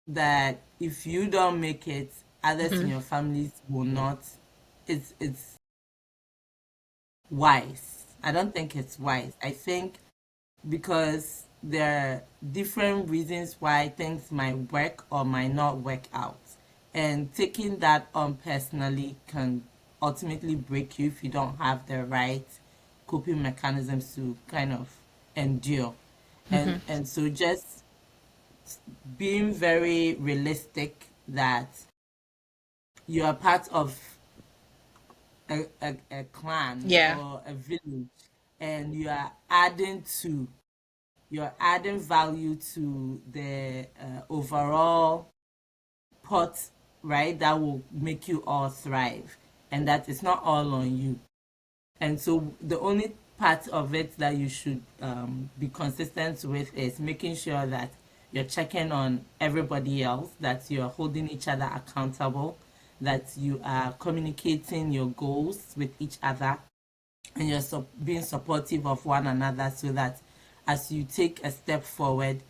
that if you don't make it, others in your families will not, it's wise. I don't think it's wise. I think because there are different reasons why things might work or might not work out. And taking that on personally can ultimately break you if you don't have the right coping mechanisms to kind of endure. And so just being very realistic that you are part of a clan Yeah. or a village, and you're adding value to the overall pot, right? That will make you all thrive, and that it's not all on you. And so the only part of it that you should be consistent with is making sure that you're checking on everybody else, that you're holding each other accountable, that you are communicating your goals with each other, and you're being supportive of one another, so that as you take a step forward,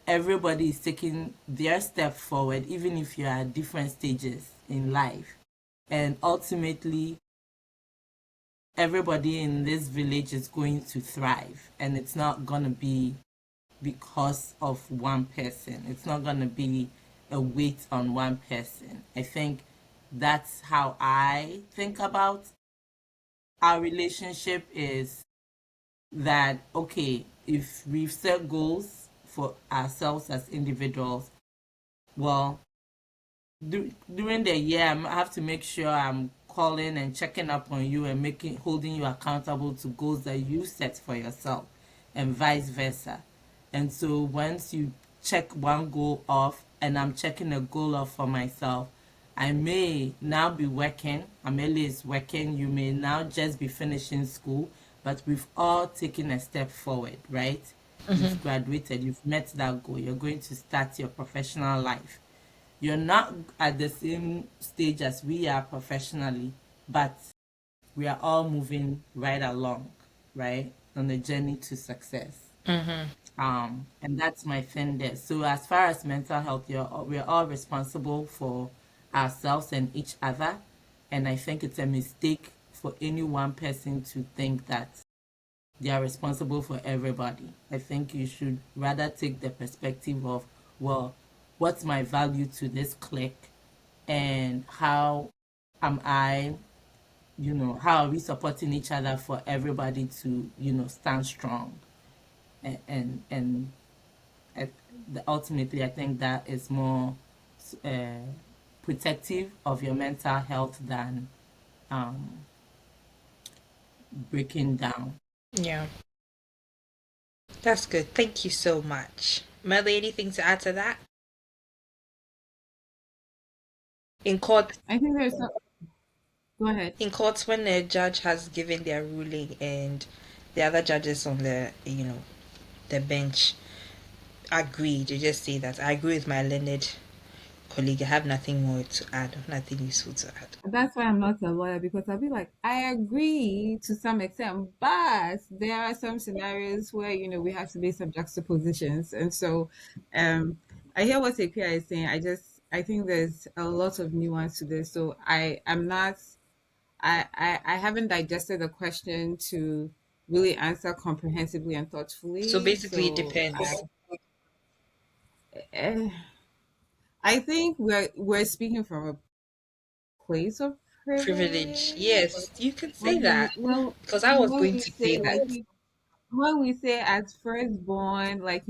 everybody is taking their step forward, even if you're at different stages in life. And ultimately, everybody in this village is going to thrive, and it's not going to be because of one person. It's not going to be a weight on one person. I think that's how I think about our relationship, is that, okay, if we've set goals for ourselves as individuals, well, during the year, I have to make sure I'm calling and checking up on you and holding you accountable to goals that you set for yourself, and vice versa. And so once you check one goal off and I'm checking a goal off for myself, I may now be working, Amelia is working, you may now just be finishing school, but we've all taken a step forward, right? You've graduated, you've met that goal, you're going to start your professional life. You're not at the same stage as we are professionally, but we are all moving right along, right, on the journey to success. And that's my thing there. So as far as mental health, we're all responsible for ourselves and each other. And I think it's a mistake for any one person to think that they are responsible for everybody. I think you should rather take the perspective of, well, what's my value to this clique, and how am I, how are we supporting each other for everybody to, stand strong. And ultimately, I think that is more uh, protective of your mental health than um, breaking down. Yeah, that's good. Thank you so much. Melly, anything to add to that? In court, I think there's no. Go ahead. in courts, when a judge has given their ruling and the other judges on the, the bench agree, they just say that I agree with my learned colleague. I have nothing more to add, nothing useful to add. That's why I'm not a lawyer, because I'll be like, I agree to some extent, but there are some scenarios where we have to make some juxtapositions, and so I hear what Akua is saying. I think there's a lot of nuance to this, so I'm not I haven't digested the question to really answer comprehensively and So thoughtfully. basically, it So depends. eh, I think we're speaking from a place of Privilege. privilege. Yes, you can say When we that. when Because I was when going we to say say that. like when we say as firstborn, like,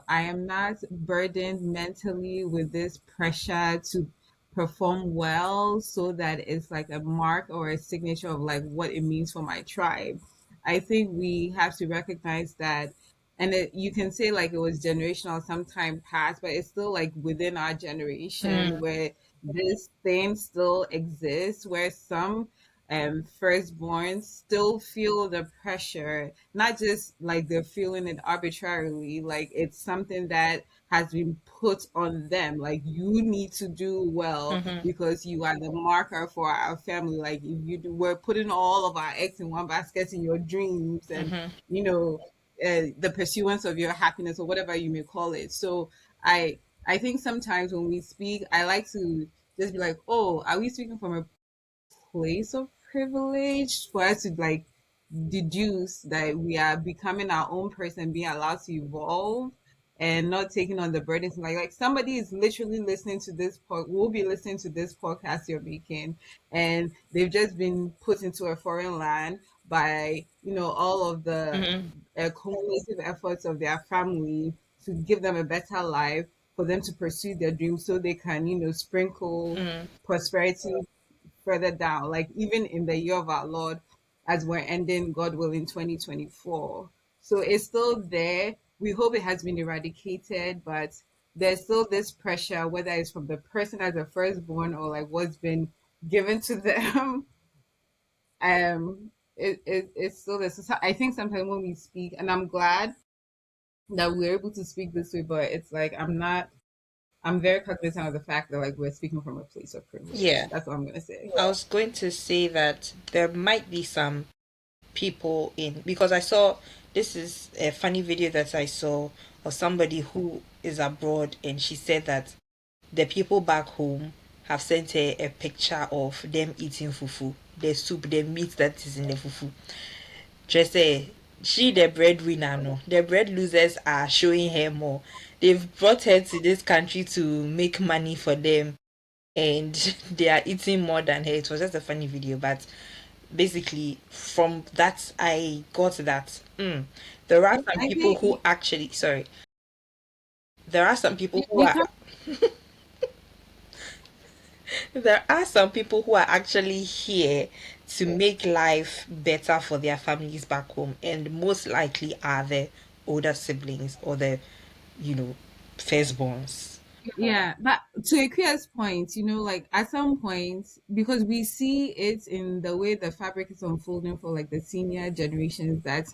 I am not burdened mentally with this pressure to perform well so that it's like a mark or a signature of like what it means for my tribe. I think we have to recognize that. And you can say like it was generational sometime past, but it's still like within our generation Mm, where this thing still exists, where some firstborns still feel the pressure, not just like they're feeling it arbitrarily, like it's something that has been put on them. Like, you need to do well mm-hmm, because you are the marker for our family. Like, if you do, we're putting all of our eggs in one basket in your dreams and, mm-hmm. you know, the pursuance of your happiness or whatever you may call it. So I think sometimes when we speak, I like to just be like, oh, are we speaking from a place of privilege for us to like deduce that we are becoming our own person, being allowed to evolve and not taking on the burdens. Like somebody is literally listening to this will be listening to this podcast you're making, and they've just been put into a foreign land by all of the Mm-hmm. cumulative efforts of their family to give them a better life, for them to pursue their dreams so they can sprinkle Mm-hmm. prosperity further down, like even in the year of our Lord, as we're ending, God willing, 2024. So it's still there. We hope it has been eradicated, but there's still this pressure, whether it's from the person as a firstborn or like what's been given to them. It's still there. So I think sometimes when we speak, and I'm glad that we're able to speak this way, but it's like I'm very cognizant of the fact that like we're speaking from a place of privilege. Yeah. That's what I'm gonna say. I was going to say that there might be some people in, because I saw, this is a funny video that I saw of somebody who is abroad, and she said that the people back home have sent her a picture of them eating fufu, the soup, the meat that is in the fufu. Just say she the breadwinner, no. The bread losers are showing her more. They've brought her to this country to make money for them, and they are eating more than her. It was just a funny video, but basically from that I got that there are some I people think who actually sorry. There are some people who you are can't. there are some people who are actually here to make life better for their families back home, and most likely are the older siblings or the, you know, firstborns. Yeah, but to Akua's point, like at some point, because we see it in the way the fabric is unfolding for like the senior generations that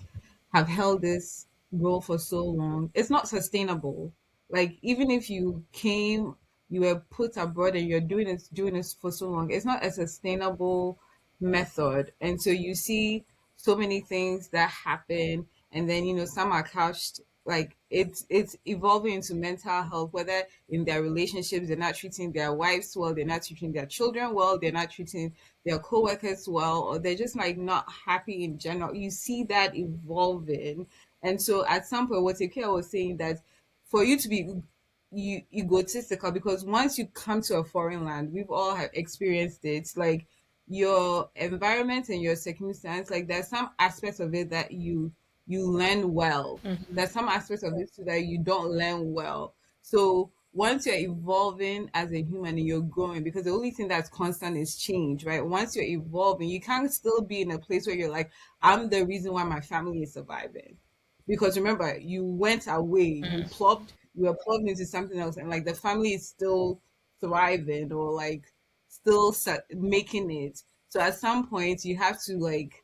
have held this role for so long, it's not sustainable. Like even if you came, you were put abroad and you're doing this for so long, it's not a sustainable method. And so you see so many things that happen, and then some are couched like it's evolving into mental health, whether in their relationships they're not treating their wives well, they're not treating their children well, they're not treating their co-workers well, or they're just like not happy in general. You see that evolving. And so at some point, what Ikea was saying, that for you to be egotistical, because once you come to a foreign land, we've all have experienced it, like your environment and your circumstance, like there's some aspects of it that you learn well. There's some aspects of it too that you don't learn well. So once you're evolving as a human and you're growing, because the only thing that's constant is change, right? Once you're evolving, you can't still be in a place where you're like, I'm the reason why my family is surviving. Because remember, you went away, you were plugged into something else, and like the family is still thriving, or like still making it. So at some point, you have to like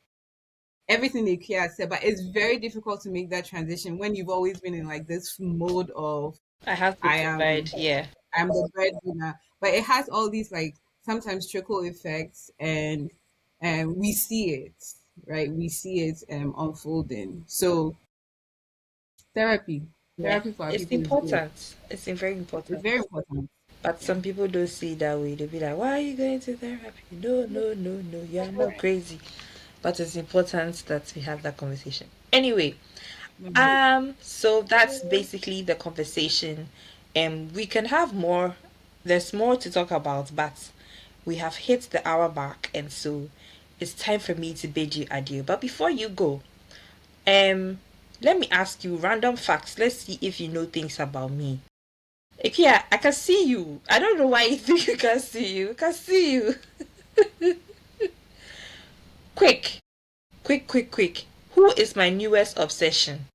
everything that Kia said, but it's very difficult to make that transition when you've always been in like this mode of I have to I am provide, yeah. I'm the breadwinner. But it has all these like sometimes trickle effects, and we see it, right? We see it unfolding. So therapy, Yeah, therapy for our it's people is good. important. It's very It's important. very important. But some people don't see it that way. They'll be like, why are you going to therapy? No, no, no, no. You are not crazy. But it's important that we have that conversation. Anyway, Mhm. so that's basically the conversation. We can have more. There's more to talk about, but we have hit the hour mark, and so it's time for me to bid you adieu. But before you go, um, let me ask you random facts. Let's see if you know things about me. Yeah, I can see you. I don't know why you think you can see you. I can see you. Quick, quick, quick, quick. Who is my newest obsession?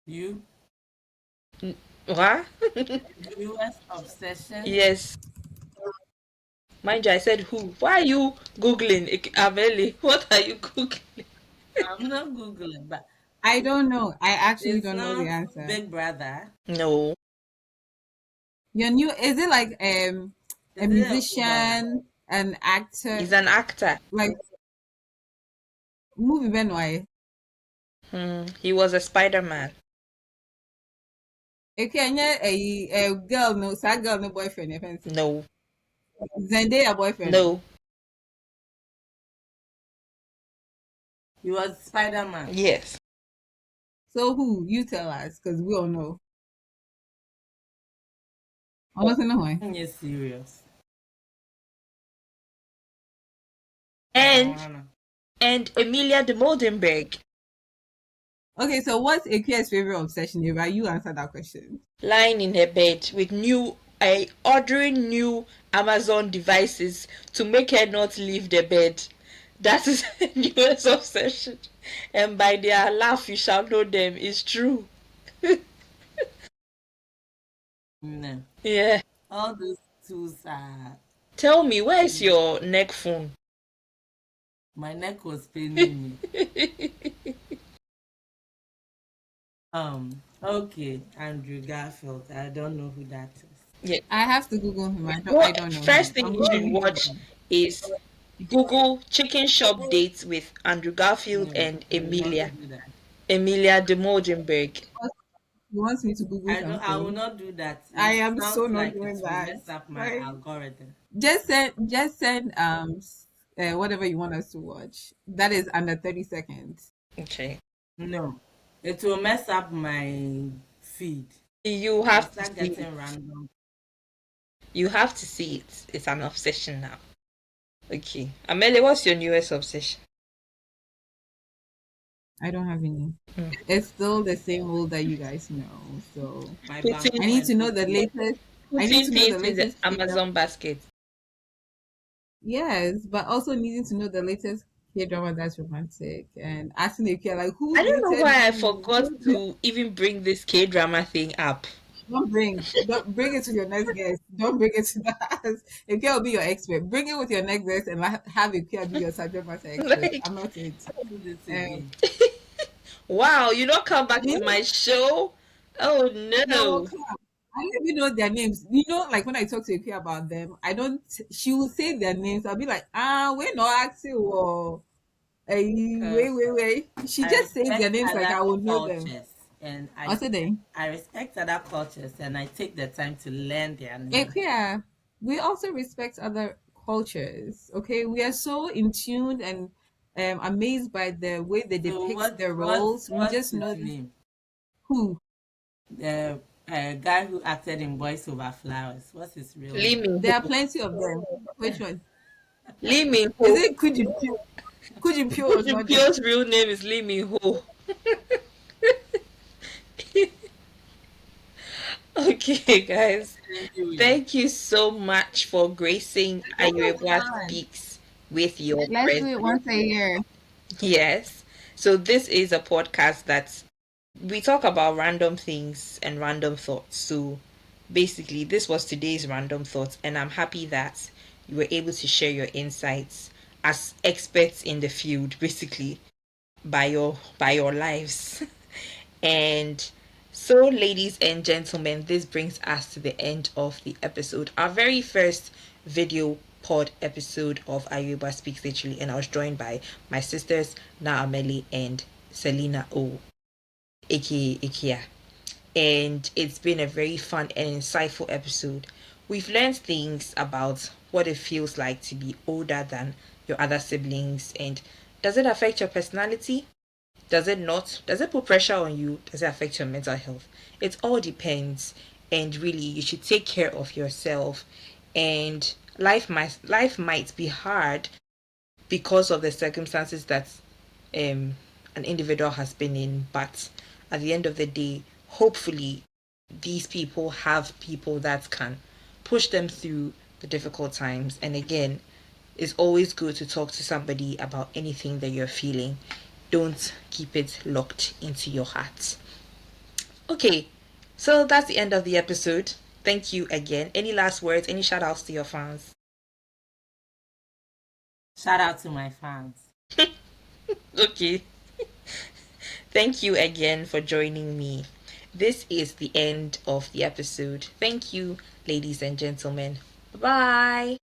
You, What? US obsession. Yes. Mind you, I said who. Why are you Googling? Amerley, what are you Googling? I'm not Googling, but I don't know. I actually it's don't know the not answer. Big Brother. No. Your new is it like a Is it a footballer? musician, an actor, He's an actor. like movie Benoit? He was a Spider-Man. Okay, a girl no, that girl no boyfriend. If anything, No. Zendaya boyfriend. No. No. He was Spider Man. Yes. So who? You tell us, because we all know. Honestly, no way. You're serious. And Joanna. and Emilia de Moldenberg. Okay, so what's Akua's favorite obsession? Eva, you answer that question. Lying in her bed with ordering new Amazon devices to make her not leave the bed. That is her newest obsession. And by their laugh you shall know them. It's true. No. Yeah. All those tools are. Tell me, where's your neck phone? My neck was paining me. Okay, Andrew Garfield. I don't know who that is. Yeah. I have to Google him. I What don't know first him. thing I'm you should googling watch him. is Google chicken shop dates with Andrew Garfield No, and I will not Emilia. do that. Emilia de Moldenberg. He wants me to Google I will something. not do that. I It am so sounds not like it doing will that. mess up my Like, algorithm. just send whatever you want us to watch. That is under 30 seconds. Okay. No, it will mess up my feed. You I'll have to start see it. getting random. You have to see it. It's an obsession now. Okay. Amelie, what's your newest obsession? I don't have any. Hmm. It's still the same old that you guys know. So My Putting I banku need to and know the cookies. latest. I need putting to know the things in the latest K-drama. Amazon basket. Yes, but also needing to know the latest K-drama that's romantic and asking if you're like, I who don't know dated why I who? forgot to even bring this K drama thing up. Don't bring it to your next guest. Don't bring it to us. Ikea will be your expert. Bring it with your next guest and have Ikea be your subject matter expert. Like, I'm not it. Don't do this Um, again. wow, you don't come back to me, my show? Oh you're no. welcome. I don't even know their names. Like when I talk to Ikea about them, I don't. She will say their names. I'll be like, we're not asking. Or Because wait. She I just says their respect names like other I will know them. cultures, and I'll say them. I respect other cultures, and I take the time to learn their name. Yeah, we also respect other cultures. Okay, we are so in tune and amazed by the way they So depict their roles. We what's just his know name? who The guy who acted in Boys Over Flowers. What's his real Lee name? Min there are Ho. plenty of them. Which one Lee Min is Ho. it? Kujimpio. Kujimpio was not there. Pio's real name is Lee Min Ho. Okay, guys. Anyway, Thank you so much for gracing It was Ayirebuah fun. Speaks with your Let's do it presence. once a year. Yes. So this is a podcast that we talk about random things and random thoughts. So basically, this was today's random thoughts, and I'm happy that you were able to share your insights as experts in the field, basically by your lives. And so, ladies and gentlemen, this brings us to the end of the episode. Our very first video pod episode of Ayirebuah Speaks Literally, and I was joined by my sisters Amerley and Selena O, aka Ikea. And it's been a very fun and insightful episode. We've learned things about what it feels like to be older than your other siblings, and does it affect your personality? Does it not? Does it put pressure on you? Does it affect your mental health? It all depends. And really, you should take care of yourself. And life might be hard because of the circumstances that an individual has been in. But at the end of the day, hopefully, these people have people that can push them through the difficult times. And again, it's always good to talk to somebody about anything that you're feeling. Don't keep it locked into your heart. Okay, so that's the end of the episode. Thank you again. Any last words? Any shout outs to your fans? shout out to my fans. Okay. Thank you again for joining me. This is the end of the episode. Thank you, ladies and gentlemen. Bye.